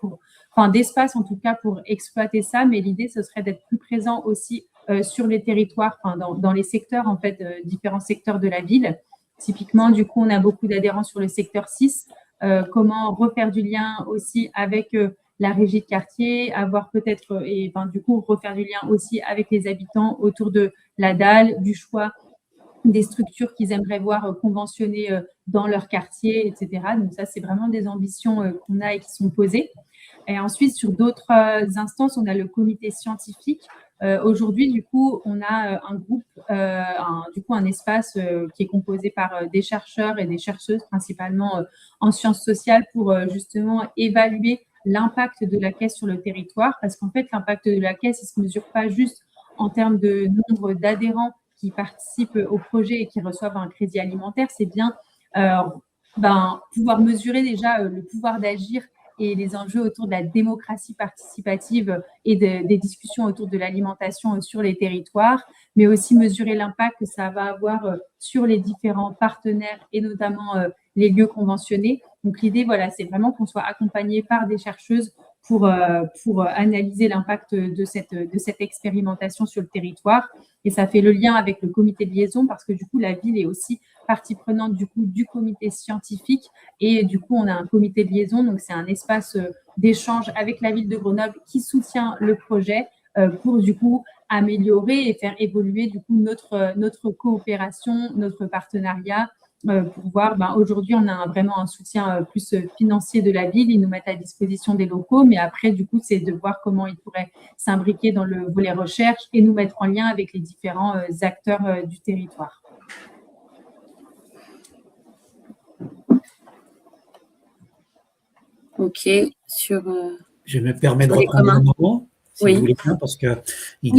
d'espace en tout cas pour exploiter ça, mais l'idée ce serait d'être plus présent aussi sur les territoires, dans les secteurs en fait, différents secteurs de la ville. Typiquement, du coup, on a beaucoup d'adhérents sur le secteur 6. Comment refaire du lien aussi avec la régie de quartier, avoir peut-être du coup refaire du lien aussi avec les habitants autour de la DAL, du choix des structures qu'ils aimeraient voir conventionnées dans leur quartier, etc. Donc ça, c'est vraiment des ambitions qu'on a et qui sont posées. Et ensuite, sur d'autres instances, on a le comité scientifique. Aujourd'hui, du coup, on a un groupe, un espace qui est composé par des chercheurs et des chercheuses, principalement en sciences sociales, pour justement évaluer l'impact de la caisse sur le territoire. Parce qu'en fait, l'impact de la caisse, il ne se mesure pas juste en termes de nombre d'adhérents qui participent au projet et qui reçoivent un crédit alimentaire. C'est bien pouvoir mesurer déjà le pouvoir d'agir et les enjeux autour de la démocratie participative et des discussions autour de l'alimentation sur les territoires, mais aussi mesurer l'impact que ça va avoir sur les différents partenaires et notamment les lieux conventionnés. Donc l'idée, voilà, c'est vraiment qu'on soit accompagné par des chercheuses pour analyser l'impact de cette expérimentation sur le territoire. Et ça fait le lien avec le comité de liaison parce que du coup, la ville est aussi partie prenante du comité scientifique et du coup, on a un comité de liaison. Donc, c'est un espace d'échange avec la ville de Grenoble qui soutient le projet pour du coup améliorer et faire évoluer du coup notre coopération, notre partenariat pour voir, aujourd'hui, on a vraiment un soutien plus financier de la ville. Ils nous mettent à disposition des locaux, mais après, du coup, c'est de voir comment ils pourraient s'imbriquer dans le volet recherche et nous mettre en lien avec les différents acteurs du territoire. Ok, Je me permets de reprendre un moment, si oui. vous voulez bien, parce qu'il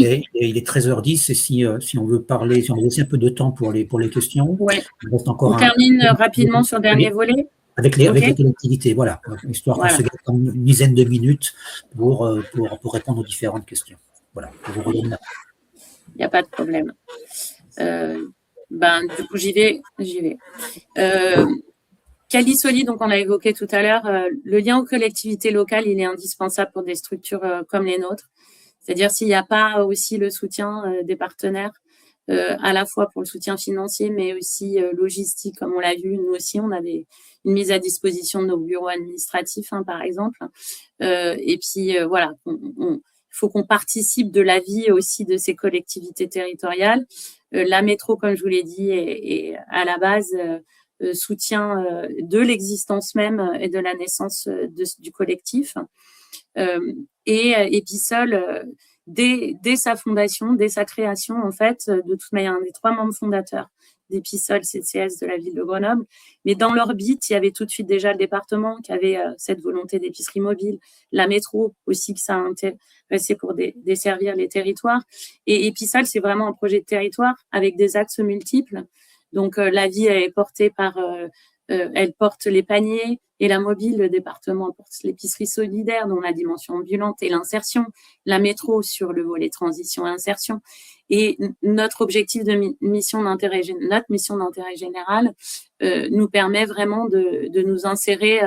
est 13h10 et si on veut parler, si on veut laisser un peu de temps pour les questions, ouais. il reste encore on termine rapidement sur le dernier volet. Avec les collectivités, voilà, histoire qu'on se garde une dizaine de minutes pour répondre aux différentes questions. Voilà, je vous redonne la parole. Il n'y a pas de problème. Du coup, j'y vais. Calisoli, donc on l'a évoqué tout à l'heure, le lien aux collectivités locales, il est indispensable pour des structures comme les nôtres. C'est-à-dire s'il n'y a pas aussi le soutien des partenaires, à la fois pour le soutien financier, mais aussi logistique, comme on l'a vu, nous aussi, on a une mise à disposition de nos bureaux administratifs, par exemple. Et puis, voilà, il faut qu'on participe de la vie aussi de ces collectivités territoriales. La métro, comme je vous l'ai dit, est à la base soutien de l'existence même et de la naissance du collectif. Et Epissol, dès sa fondation, dès sa création, en fait, de toute manière, un des 3 membres fondateurs d'Epissol CCS de la ville de Grenoble. Mais dans l'orbite, il y avait tout de suite déjà le département qui avait cette volonté d'épicerie mobile, la métro aussi qui ça a intéressé pour desservir les territoires. Et Epissol, c'est vraiment un projet de territoire avec des axes multiples. Donc, la vie est portée par, elle porte les paniers et la mobile, le département porte l'épicerie solidaire, dont la dimension ambulante et l'insertion, la métro sur le volet transition et insertion. Et notre objectif de mission d'intérêt général nous permet vraiment de nous insérer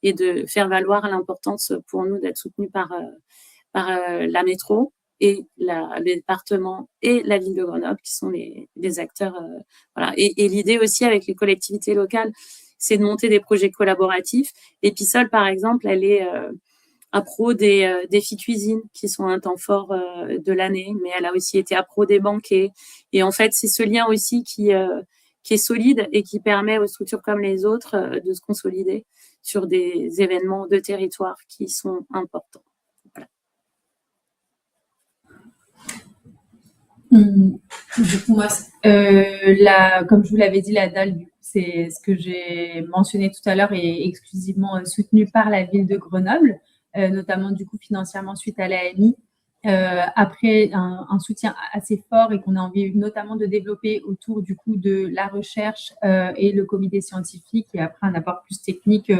et de faire valoir l'importance pour nous d'être soutenus par la métro et le département et la ville de Grenoble qui sont les acteurs. Voilà. Et l'idée aussi avec les collectivités locales, c'est de monter des projets collaboratifs. Epissol, par exemple, elle est à pro des défis cuisine qui sont un temps fort de l'année, mais elle a aussi été à pro des banquets. Et en fait, c'est ce lien aussi qui est solide et qui permet aux structures comme les autres de se consolider sur des événements de territoire qui sont importants. Voilà. Du coup, moi, comme je vous l'avais dit, la DAL, c'est ce que j'ai mentionné tout à l'heure, est exclusivement soutenu par la ville de Grenoble, notamment du coup financièrement suite à l'AMI. Après un soutien assez fort et qu'on a envie notamment de développer autour du coup de la recherche et le comité scientifique et après un apport plus technique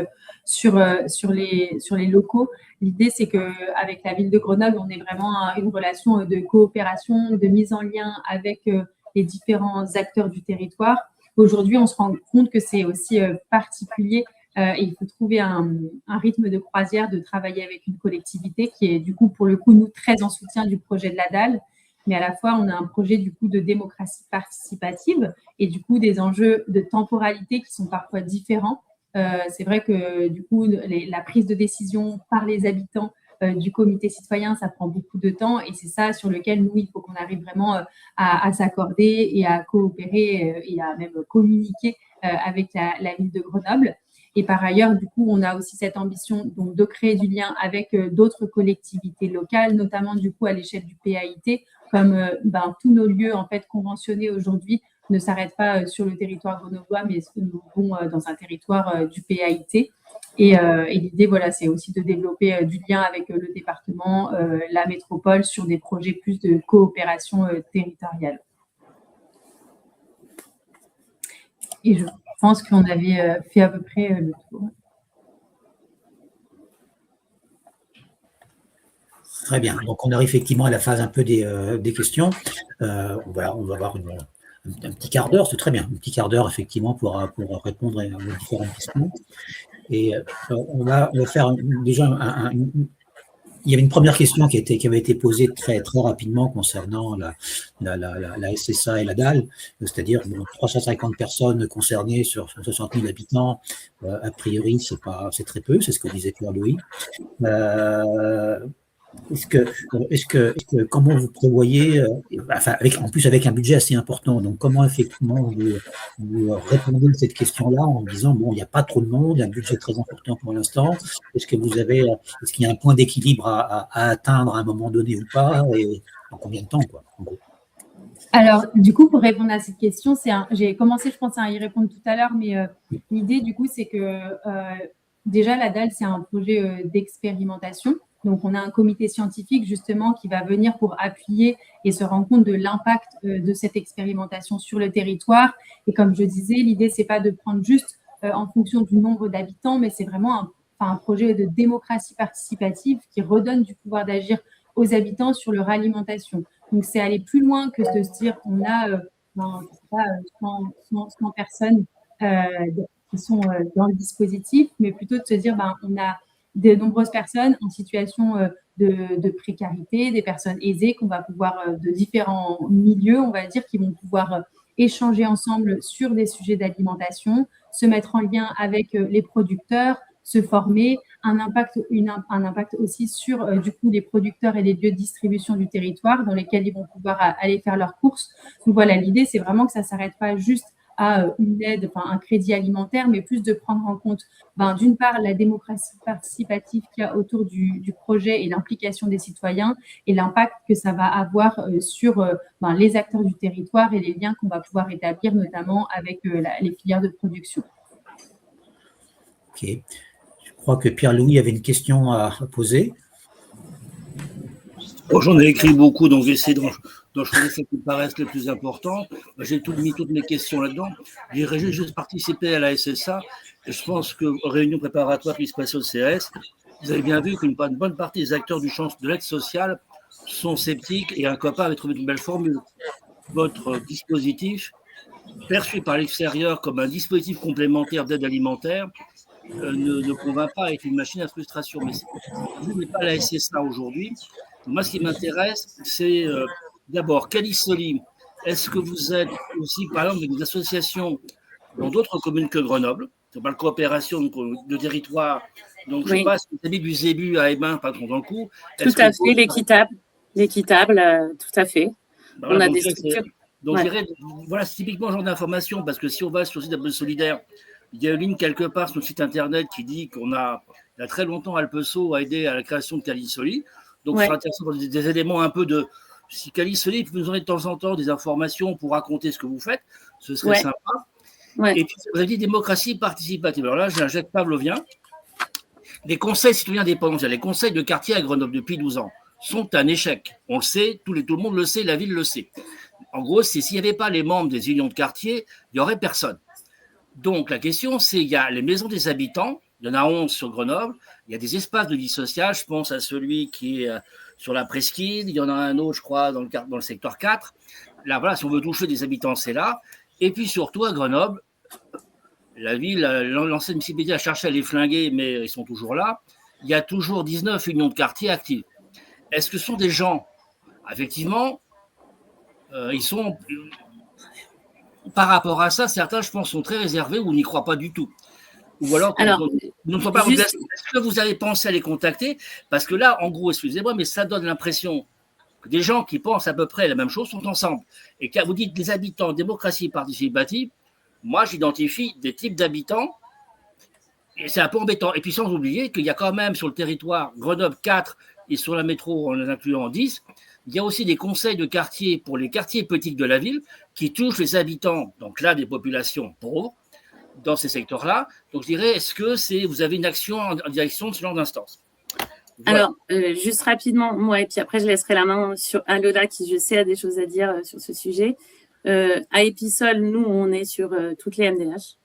sur les locaux. L'idée, c'est qu'avec la ville de Grenoble, on est vraiment une relation de coopération, de mise en lien avec les différents acteurs du territoire. Aujourd'hui, on se rend compte que c'est aussi particulier et il faut trouver un rythme de croisière, de travailler avec une collectivité qui est du coup, pour le coup, nous, très en soutien du projet de la DAL. Mais à la fois, on a un projet du coup de démocratie participative et du coup des enjeux de temporalité qui sont parfois différents. C'est vrai que du coup, la prise de décision par les habitants du comité citoyen, ça prend beaucoup de temps et c'est ça sur lequel nous, il faut qu'on arrive vraiment à s'accorder et à coopérer et à même communiquer avec la ville de Grenoble. Et par ailleurs, du coup, on a aussi cette ambition donc, de créer du lien avec d'autres collectivités locales, notamment du coup à l'échelle du PAIT, comme tous nos lieux en fait conventionnés aujourd'hui ne s'arrêtent pas sur le territoire grenoblois, mais vont dans un territoire du PAIT. Et l'idée, voilà, c'est aussi de développer du lien avec le département, la métropole, sur des projets plus de coopération territoriale. Et je pense qu'on avait fait à peu près le tour. Très bien. Donc, on arrive effectivement à la phase un peu des questions. On va avoir un petit quart d'heure, c'est très bien. Un petit quart d'heure, effectivement, pour répondre aux différentes questions. Et on va faire déjà il y avait une première question qui avait été posée très, très rapidement concernant la SSA et la DAL, c'est-à-dire 350 personnes concernées sur 60 000 habitants. A priori, c'est très peu, c'est ce que disait Pierre-Louis. Comment vous prévoyez, en plus avec un budget assez important, donc comment effectivement vous répondez à cette question-là en disant, bon, il n'y a pas trop de monde, il y a un budget très important pour l'instant, est-ce qu'il y a un point d'équilibre à atteindre à un moment donné ou pas, et en combien de temps, quoi, en gros? Alors, du coup, pour répondre à cette question, j'ai commencé, je pense, à y répondre tout à l'heure, mais l'idée, du coup, c'est que déjà, la DAL, c'est un projet d'expérimentation. Donc, on a un comité scientifique, justement, qui va venir pour appuyer et se rendre compte de l'impact de cette expérimentation sur le territoire. Et comme je disais, l'idée, c'est pas de prendre juste en fonction du nombre d'habitants, mais c'est vraiment un projet de démocratie participative qui redonne du pouvoir d'agir aux habitants sur leur alimentation. Donc, c'est aller plus loin que de se dire on a 100 personnes qui sont dans le dispositif, mais plutôt de se dire on a de nombreuses personnes en situation de précarité, des personnes aisées qu'on va pouvoir, de différents milieux, on va dire, qui vont pouvoir échanger ensemble sur des sujets d'alimentation, se mettre en lien avec les producteurs, se former, un impact aussi sur du coup les producteurs et les lieux de distribution du territoire dans lesquels ils vont pouvoir aller faire leurs courses. Donc voilà, l'idée c'est vraiment que ça ne s'arrête pas juste à une aide, un crédit alimentaire, mais plus de prendre en compte d'une part la démocratie participative qu'il y a autour du projet et l'implication des citoyens et l'impact que ça va avoir sur les acteurs du territoire et les liens qu'on va pouvoir établir notamment avec les filières de production. Ok. Je crois que Pierre-Louis avait une question à poser. Bon, j'en ai écrit beaucoup, donc j'essaie d'en choisir celles qui me paraissent les plus importantes. J'ai mis toutes mes questions là-dedans. J'ai juste participé à la SSA et je pense qu'aux réunions préparatoires qui se passaient au CS, vous avez bien vu qu'une bonne partie des acteurs du champ de l'aide sociale sont sceptiques et un copain avait trouvé une belle formule. Votre dispositif, perçu par l'extérieur comme un dispositif complémentaire d'aide alimentaire, ne convainc pas, est une machine à frustration. Mais je n'ai pas la SSA aujourd'hui. Moi, ce qui m'intéresse, c'est d'abord, Calisoli, est-ce que vous êtes aussi, par exemple, avec des associations dans d'autres communes que Grenoble? On parle de coopération de territoire. Donc, je ne sais pas si vous avez du Zébu à Hébin, patron dans le coup. Tout à fait, l'équitable, tout à fait. Voilà, on a des structures. Donc, je dirais, voilà, c'est typiquement le genre d'information, parce que si on va sur le site d'Alpe Solidaire, il y a une ligne quelque part sur le site internet qui dit qu'on a, il y a très longtemps, Alpeso a aidé à la création de Calisoli. Donc, ce sera intéressant des éléments un peu de. Si Calisoli peut nous donner de temps en temps des informations pour raconter ce que vous faites, ce serait sympa. Et puis, vous avez dit démocratie participative. Alors là, j'ai un jet pavlovien. Les conseils citoyens indépendants, les conseils de quartier à Grenoble depuis 12 ans, sont un échec. On le sait, tout le monde le sait, la ville le sait. En gros, c'est s'il n'y avait pas les membres des unions de quartier, il n'y aurait personne. Donc, la question, c'est il y a les maisons des habitants, il y en a 11 sur Grenoble, il y a des espaces de vie sociale, je pense à celui qui est sur la Presqu'île, il y en a un autre, je crois, dans le secteur 4. Là, voilà, si on veut toucher des habitants, c'est là. Et puis, surtout, à Grenoble, la ville, l'ancienne municipalité a cherché à les flinguer, mais ils sont toujours là. Il y a toujours 19 unions de quartier actives. Est-ce que ce sont des gens, effectivement, ils sont... Par rapport à ça, certains, je pense, sont très réservés ou n'y croient pas du tout. Ou alors, est-ce que vous avez pensé à les contacter? Parce que là, en gros, excusez-moi, mais ça donne l'impression que des gens qui pensent à peu près la même chose sont ensemble. Et quand vous dites les habitants, démocratie participative, moi, j'identifie des types d'habitants et c'est un peu embêtant. Et puis, sans oublier qu'il y a quand même sur le territoire Grenoble 4 et sur la métro, en les incluant 10, il y a aussi des conseils de quartier pour les quartiers petits de la ville qui touchent les habitants, donc là, des populations pauvres, dans ces secteurs-là. Donc, je dirais, est-ce que vous avez une action en direction de ce genre d'instance? Voilà. Alors, juste rapidement, moi, et puis après, je laisserai la main à Lola, qui, je sais, a des choses à dire sur ce sujet. À Épisol, nous, on est sur toutes les MDH.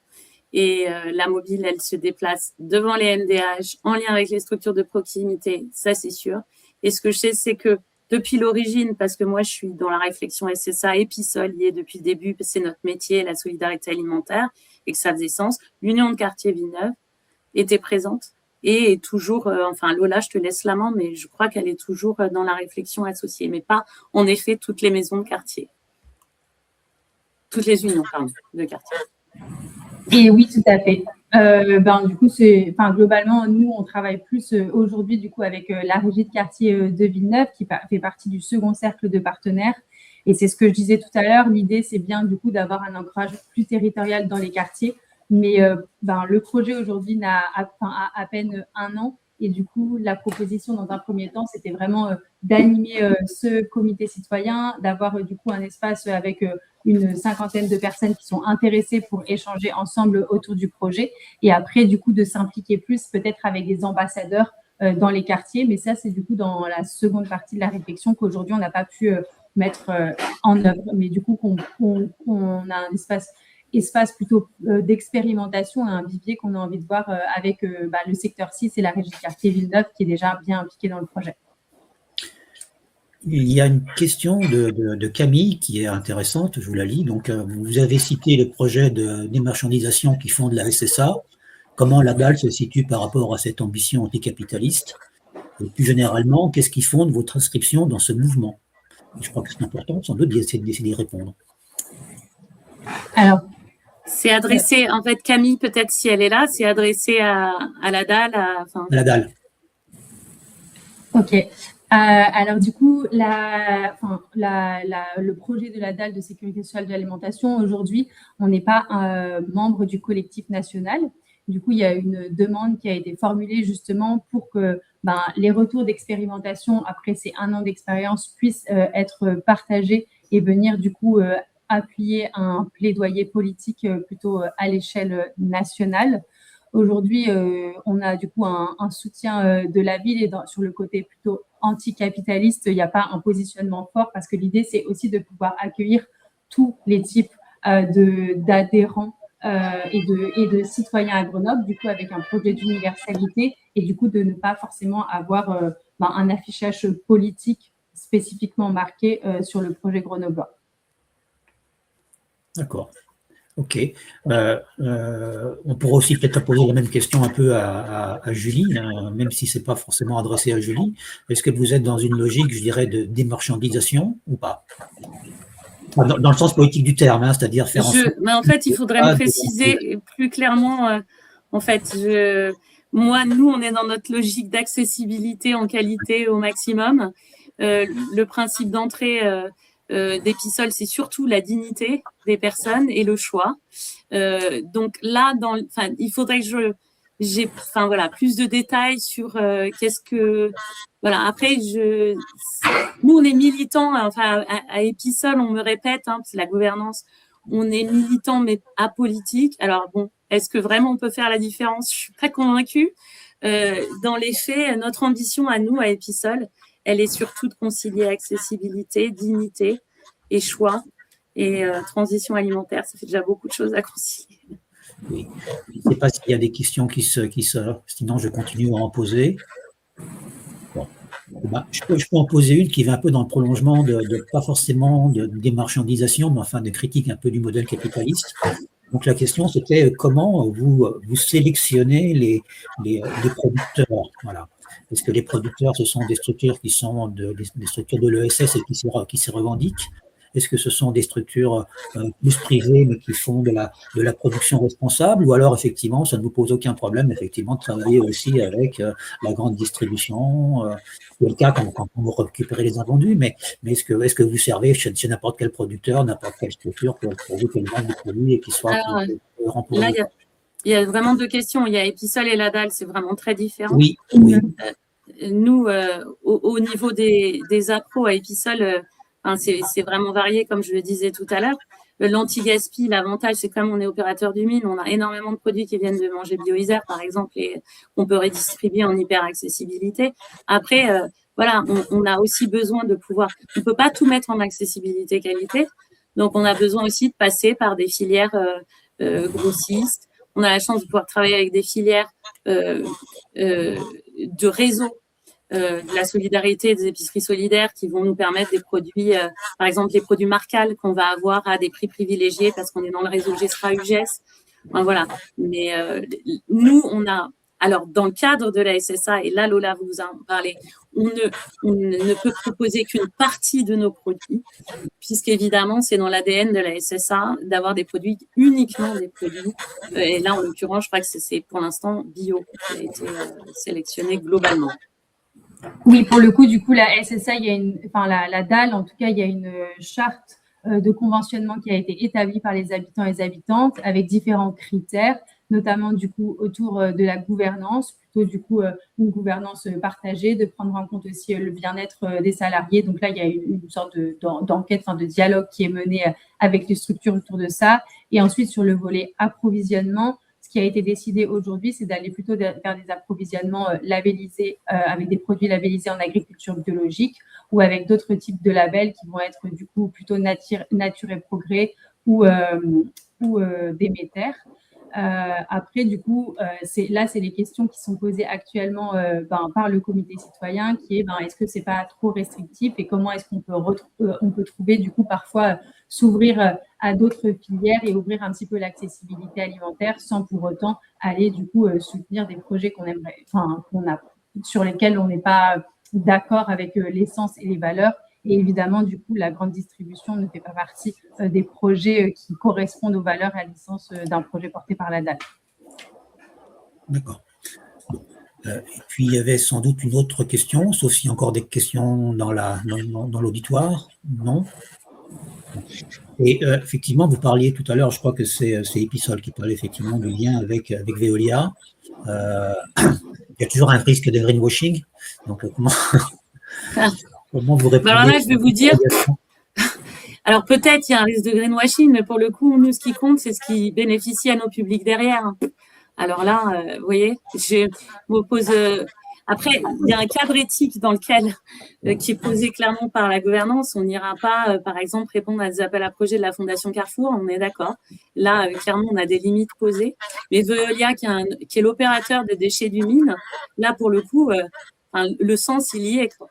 Et la mobile, elle se déplace devant les MDH, en lien avec les structures de proximité, ça, c'est sûr. Et ce que je sais, c'est que depuis l'origine, parce que moi, je suis dans la réflexion SSA, Épisol y est depuis le début, c'est notre métier, la solidarité alimentaire, et que ça faisait sens. L'Union de quartier Villeneuve était présente et est toujours, enfin, Lola, je te laisse la main, mais je crois qu'elle est toujours dans la réflexion associée, mais pas, en effet, toutes les maisons de quartier. Toutes les unions, pardon, de quartier. Et oui, tout à fait. Du coup, globalement, nous, on travaille plus aujourd'hui du coup avec la régie de quartier de Villeneuve qui fait partie du second cercle de partenaires. Et c'est ce que je disais tout à l'heure. L'idée, c'est bien du coup d'avoir un ancrage plus territorial dans les quartiers. Mais le projet aujourd'hui a à peine 1 an. Et du coup, la proposition dans un premier temps, c'était vraiment d'animer ce comité citoyen, d'avoir du coup un espace avec une cinquantaine de personnes qui sont intéressées pour échanger ensemble autour du projet. Et après, du coup, de s'impliquer plus peut-être avec des ambassadeurs dans les quartiers. Mais ça, c'est du coup dans la seconde partie de la réflexion qu'aujourd'hui, on n'a pas pu mettre en œuvre. Mais du coup, on a un espace plutôt d'expérimentation et un vivier qu'on a envie de voir avec le secteur 6 et la régie de quartier Villeneuve qui est déjà bien impliquée dans le projet. Il y a une question de Camille qui est intéressante, je vous la lis. Donc, vous avez cité le projet de démarchandisation qui fonde la SSA. Comment la DAL se situe par rapport à cette ambition anticapitaliste? Et plus généralement, qu'est-ce qui fonde votre inscription dans ce mouvement? Et je crois que c'est important, sans doute, d'essayer d'y répondre. Alors, c'est adressé, en fait, Camille, peut-être si elle est là, c'est adressé à la DAL. À la DAL. Ok. Alors du coup, le projet de la DAL de sécurité sociale de l'alimentation, aujourd'hui, on n'est pas membre du collectif national. Du coup, il y a une demande qui a été formulée justement pour que les retours d'expérimentation après ces 1 an d'expérience puissent être partagés et venir du coup appuyer un plaidoyer politique plutôt à l'échelle nationale. Aujourd'hui, on a du coup un soutien de la ville et sur le côté plutôt anticapitaliste, il n'y a pas un positionnement fort parce que l'idée, c'est aussi de pouvoir accueillir tous les types d'adhérents et de citoyens à Grenoble, du coup avec un projet d'universalité et du coup de ne pas forcément avoir un affichage politique spécifiquement marqué sur le projet grenoblois. D'accord. Ok. On pourrait aussi peut-être poser la même question un peu à Julie, hein, même si ce n'est pas forcément adressé à Julie. Est-ce que vous êtes dans une logique, je dirais, de démarchandisation ou pas? Dans le sens politique du terme, hein, c'est-à-dire faire en sorte… Mais en fait, il faudrait me préciser plus clairement. En fait, nous, on est dans notre logique d'accessibilité en qualité au maximum. Le principe d'entrée d'Episol, c'est surtout la dignité des personnes et le choix. Donc là, il faudrait que j'ai plus de détails sur qu'est-ce que… Voilà, après, nous, on est militants, à Episol, on me répète, c'est la gouvernance, on est militants mais apolitiques. Alors bon, est-ce que vraiment on peut faire la différence? Je suis pas convaincue. Dans les faits, notre ambition à nous, à Episol, elle est surtout de concilier accessibilité, dignité et choix. Et transition alimentaire, ça fait déjà beaucoup de choses à concilier. Oui. Je ne sais pas s'il y a des questions qui se… Sinon, je continue à en poser. Bon. Je peux en poser une qui va un peu dans le prolongement pas forcément de démarchandisation, mais enfin de critique un peu du modèle capitaliste. Donc la question, c'était comment vous sélectionnez les producteurs. Voilà. Est-ce que les producteurs, ce sont des structures qui sont des structures de l'ESS et qui se revendiquent? Est-ce que ce sont des structures plus privées mais qui font de la production responsable? Ou alors, effectivement, ça ne vous pose aucun problème, effectivement, de travailler aussi avec la grande distribution, c'est le cas quand vous récupérez les invendus, mais est-ce que vous servez chez n'importe quel producteur, n'importe quelle structure pour vous qu'elle vende des produits et qu'ils soient cohérents pour vous? Il y a vraiment 2 questions. Il y a Episol et la DAL, c'est vraiment très différent. Oui. Nous, au niveau des appros à Episol, c'est vraiment varié, comme je le disais tout à l'heure. L'anti-gaspi, l'avantage, c'est comme on est opérateur du mine, on a énormément de produits qui viennent de Manger Bio Isère, par exemple, et qu'on peut redistribuer en hyper-accessibilité. Après, on a aussi besoin de pouvoir… On ne peut pas tout mettre en accessibilité qualité, donc on a besoin aussi de passer par des filières grossistes. On a la chance de pouvoir travailler avec des filières de réseau, de la solidarité, des épiceries solidaires qui vont nous permettre des produits, par exemple les produits Marcal qu'on va avoir à des prix privilégiés parce qu'on est dans le réseau GESRA-UGES. Voilà. Mais nous, on a Alors, dans le cadre de la SSA, et là, Lola vous en parlez, on ne peut proposer qu'une partie de nos produits, puisqu'évidemment, c'est dans l'ADN de la SSA d'avoir des produits, uniquement des produits. Et là, en l'occurrence, je crois que c'est pour l'instant bio qui a été sélectionné globalement. Oui, pour le coup, du coup, la SSA, la DAL, en tout cas, il y a une charte de conventionnement qui a été établie par les habitants et les habitantes avec différents critères, notamment du coup autour de la gouvernance, plutôt du coup une gouvernance partagée, de prendre en compte aussi le bien-être des salariés. Donc là, il y a une sorte d'enquête, de dialogue qui est menée avec les structures autour de ça. Et ensuite, sur le volet approvisionnement, ce qui a été décidé aujourd'hui, c'est d'aller plutôt vers des approvisionnements labellisés, avec des produits labellisés en agriculture biologique ou avec d'autres types de labels qui vont être du coup plutôt nature et progrès ou Déméter. Après, du coup, c'est les questions qui sont posées actuellement par le comité citoyen, qui est est-ce que c'est pas trop restrictif et comment est-ce qu'on peut trouver du coup parfois s'ouvrir à d'autres filières et ouvrir un petit peu l'accessibilité alimentaire sans pour autant aller du coup soutenir des projets sur lesquels on n'est pas d'accord avec l'essence et les valeurs. Et évidemment, du coup, la grande distribution ne fait pas partie des projets qui correspondent aux valeurs et à l'essence d'un projet porté par la DAL. D'accord. Bon. Et puis, il y avait sans doute une autre question, sauf s'il y a encore des questions dans l'auditoire. Non. Et effectivement, vous parliez tout à l'heure, je crois que c'est Episol qui parlait effectivement du lien avec Veolia. Il y a toujours un risque de greenwashing. Donc, comment vous répondez? Alors là, je vais vous dire, alors peut-être il y a un risque de greenwashing, mais pour le coup, nous, ce qui compte, c'est ce qui bénéficie à nos publics derrière. Alors là, vous voyez, je m'oppose. Après, il y a un cadre éthique dans lequel, qui est posé clairement par la gouvernance. On n'ira pas, par exemple, répondre à des appels à projets de la Fondation Carrefour, on est d'accord. Là, clairement, on a des limites posées. Mais Veolia, qui est l'opérateur des déchets du mine, là, pour le coup, le sens, il y est, quoi.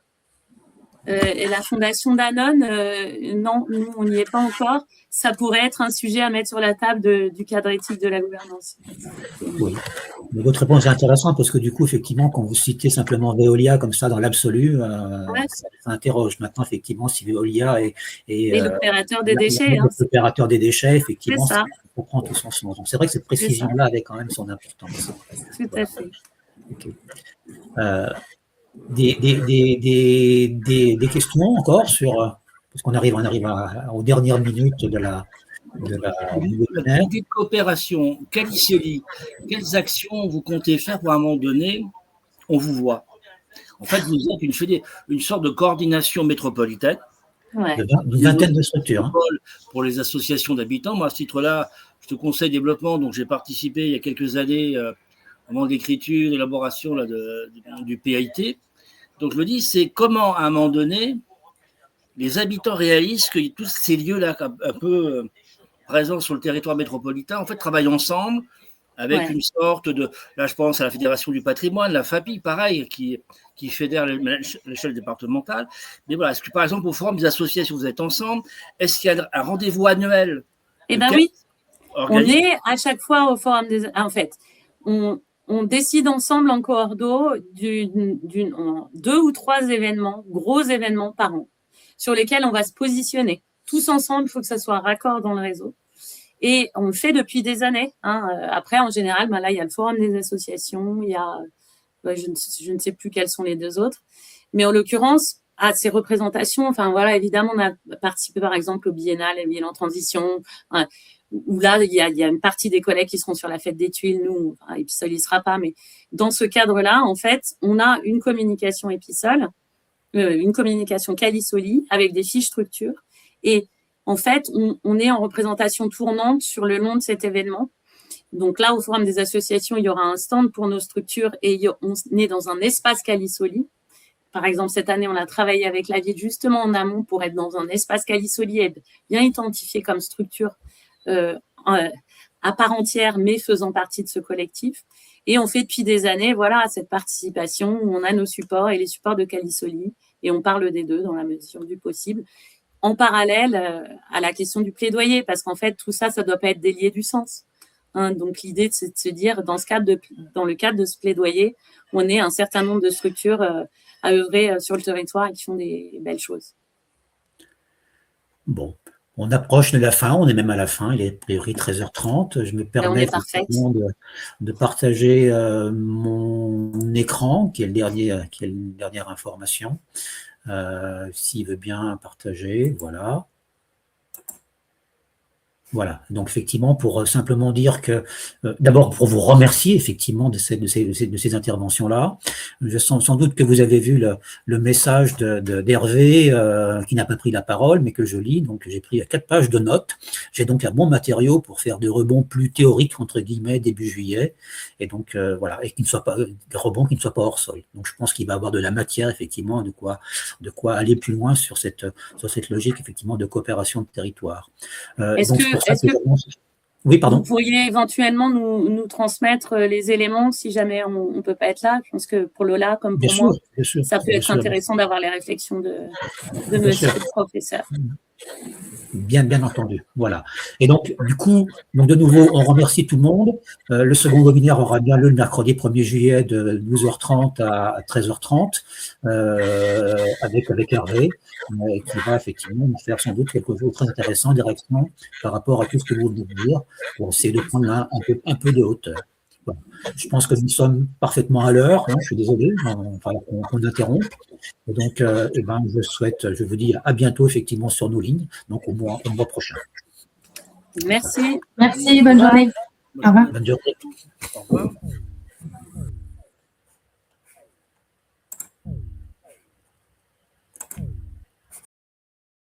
Et la fondation Danone, non, nous, on n'y est pas encore. Ça pourrait être un sujet à mettre sur la table du cadre éthique de la gouvernance. Oui. Mais votre réponse est intéressante parce que du coup, effectivement, quand vous citez simplement Veolia comme ça dans l'absolu, ça interroge. Maintenant, effectivement, si Veolia est l'opérateur des déchets. L'opérateur des déchets, effectivement, ça comprend tout son sens. Donc, c'est vrai que cette précision-là avait quand même son importance. Tout à fait. Okay. Des questions encore parce qu'on arrive aux dernières minutes de la webinaire. Des coopérations, Calisoli, quelles actions vous comptez faire pour à un moment donné, on vous voit? En fait, vous êtes une sorte de coordination métropolitaine. Ouais. Une vingtaine de structures. Pour les associations d'habitants. Moi, à ce titre-là, je te conseille développement, donc j'ai participé il y a quelques années au moment d'écriture, d'élaboration du PIT. Donc, je me dis, c'est comment, à un moment donné, les habitants réalisent que tous ces lieux-là, un peu présents sur le territoire métropolitain, en fait, travaillent ensemble avec une sorte de... Là, je pense à la Fédération du patrimoine, la FAPI, pareil, qui fédère l'échelle départementale. Mais voilà, est-ce que, par exemple, au Forum des associations, vous êtes ensemble? Est-ce qu'il y a un rendez-vous annuel? Eh bien oui, on est à chaque fois au Forum des... En fait, on décide ensemble en coordo 2 ou 3 événements, gros événements par an, sur lesquels on va se positionner. Tous ensemble, il faut que ça soit raccord dans le réseau. Et on le fait depuis des années. Après, en général, là, il y a le Forum des associations, il y a, je ne sais plus quels sont les 2 autres. Mais en l'occurrence, à ces représentations, évidemment, on a participé, par exemple, au biennal, les villes en transition, où là, il y a une partie des collègues qui seront sur la fête des Tuiles, nous, Episol, il ne sera pas, mais dans ce cadre-là, en fait, on a une communication Episol, une communication Calisoli avec des fiches structures. Et en fait, on est en représentation tournante sur le long de cet événement. Donc là, au Forum des associations, il y aura un stand pour nos structures et on est dans un espace Calisoli. Par exemple, cette année, on a travaillé avec la ville justement en amont pour être dans un espace Calisoli et bien identifié comme structure à part entière, mais faisant partie de ce collectif. Et on fait depuis des années, cette participation où on a nos supports et les supports de Calisoli et on parle des 2 dans la mesure du possible, en parallèle à la question du plaidoyer, parce qu'en fait, tout ça, ça doit pas être délié du sens. hein. Donc, l'idée, c'est de se dire, dans le cadre de ce plaidoyer, on est un certain nombre de structures à œuvrer sur le territoire et qui font des belles choses. Bon, on approche de la fin, on est même à la fin, il est a priori 13h30. Je me permets de partager mon écran, qui est la dernière information. S'il veut bien partager, voilà. Voilà, donc effectivement, pour simplement dire que, d'abord pour vous remercier effectivement de ces interventions-là. Je sens sans doute que vous avez vu le message d'Hervé qui n'a pas pris la parole, mais que je lis. Donc j'ai pris 4 pages de notes. J'ai donc un bon matériau pour faire des rebonds plus théoriques, entre guillemets, début juillet. Et donc voilà, et qui ne soient pas des rebonds qui ne soient pas hors sol. Donc je pense qu'il va y avoir de la matière, effectivement, de quoi aller plus loin sur cette logique, effectivement, de coopération de territoire. Oui, pardon. Vous pourriez éventuellement nous transmettre les éléments si jamais on ne peut pas être là. Je pense que pour Lola, comme pour moi, ça peut être intéressant d'avoir les réflexions de monsieur le professeur. Bien entendu, voilà. Et donc, du coup, de nouveau, on remercie tout le monde. Le second webinaire aura bien lieu le mercredi 1er juillet de 12h30 à 13h30 avec Hervé, qui va effectivement nous faire sans doute quelque chose de très intéressant directement par rapport à tout ce que vous venez de dire, pour essayer de prendre un peu de hauteur. Voilà. Je pense que nous sommes parfaitement à l'heure, hein, je suis désolé, qu'on interrompt. Et donc, je vous dis à bientôt effectivement sur nos lignes, donc au mois prochain. Merci. Merci, bonne journée. Au revoir. Bonne journée. Au revoir.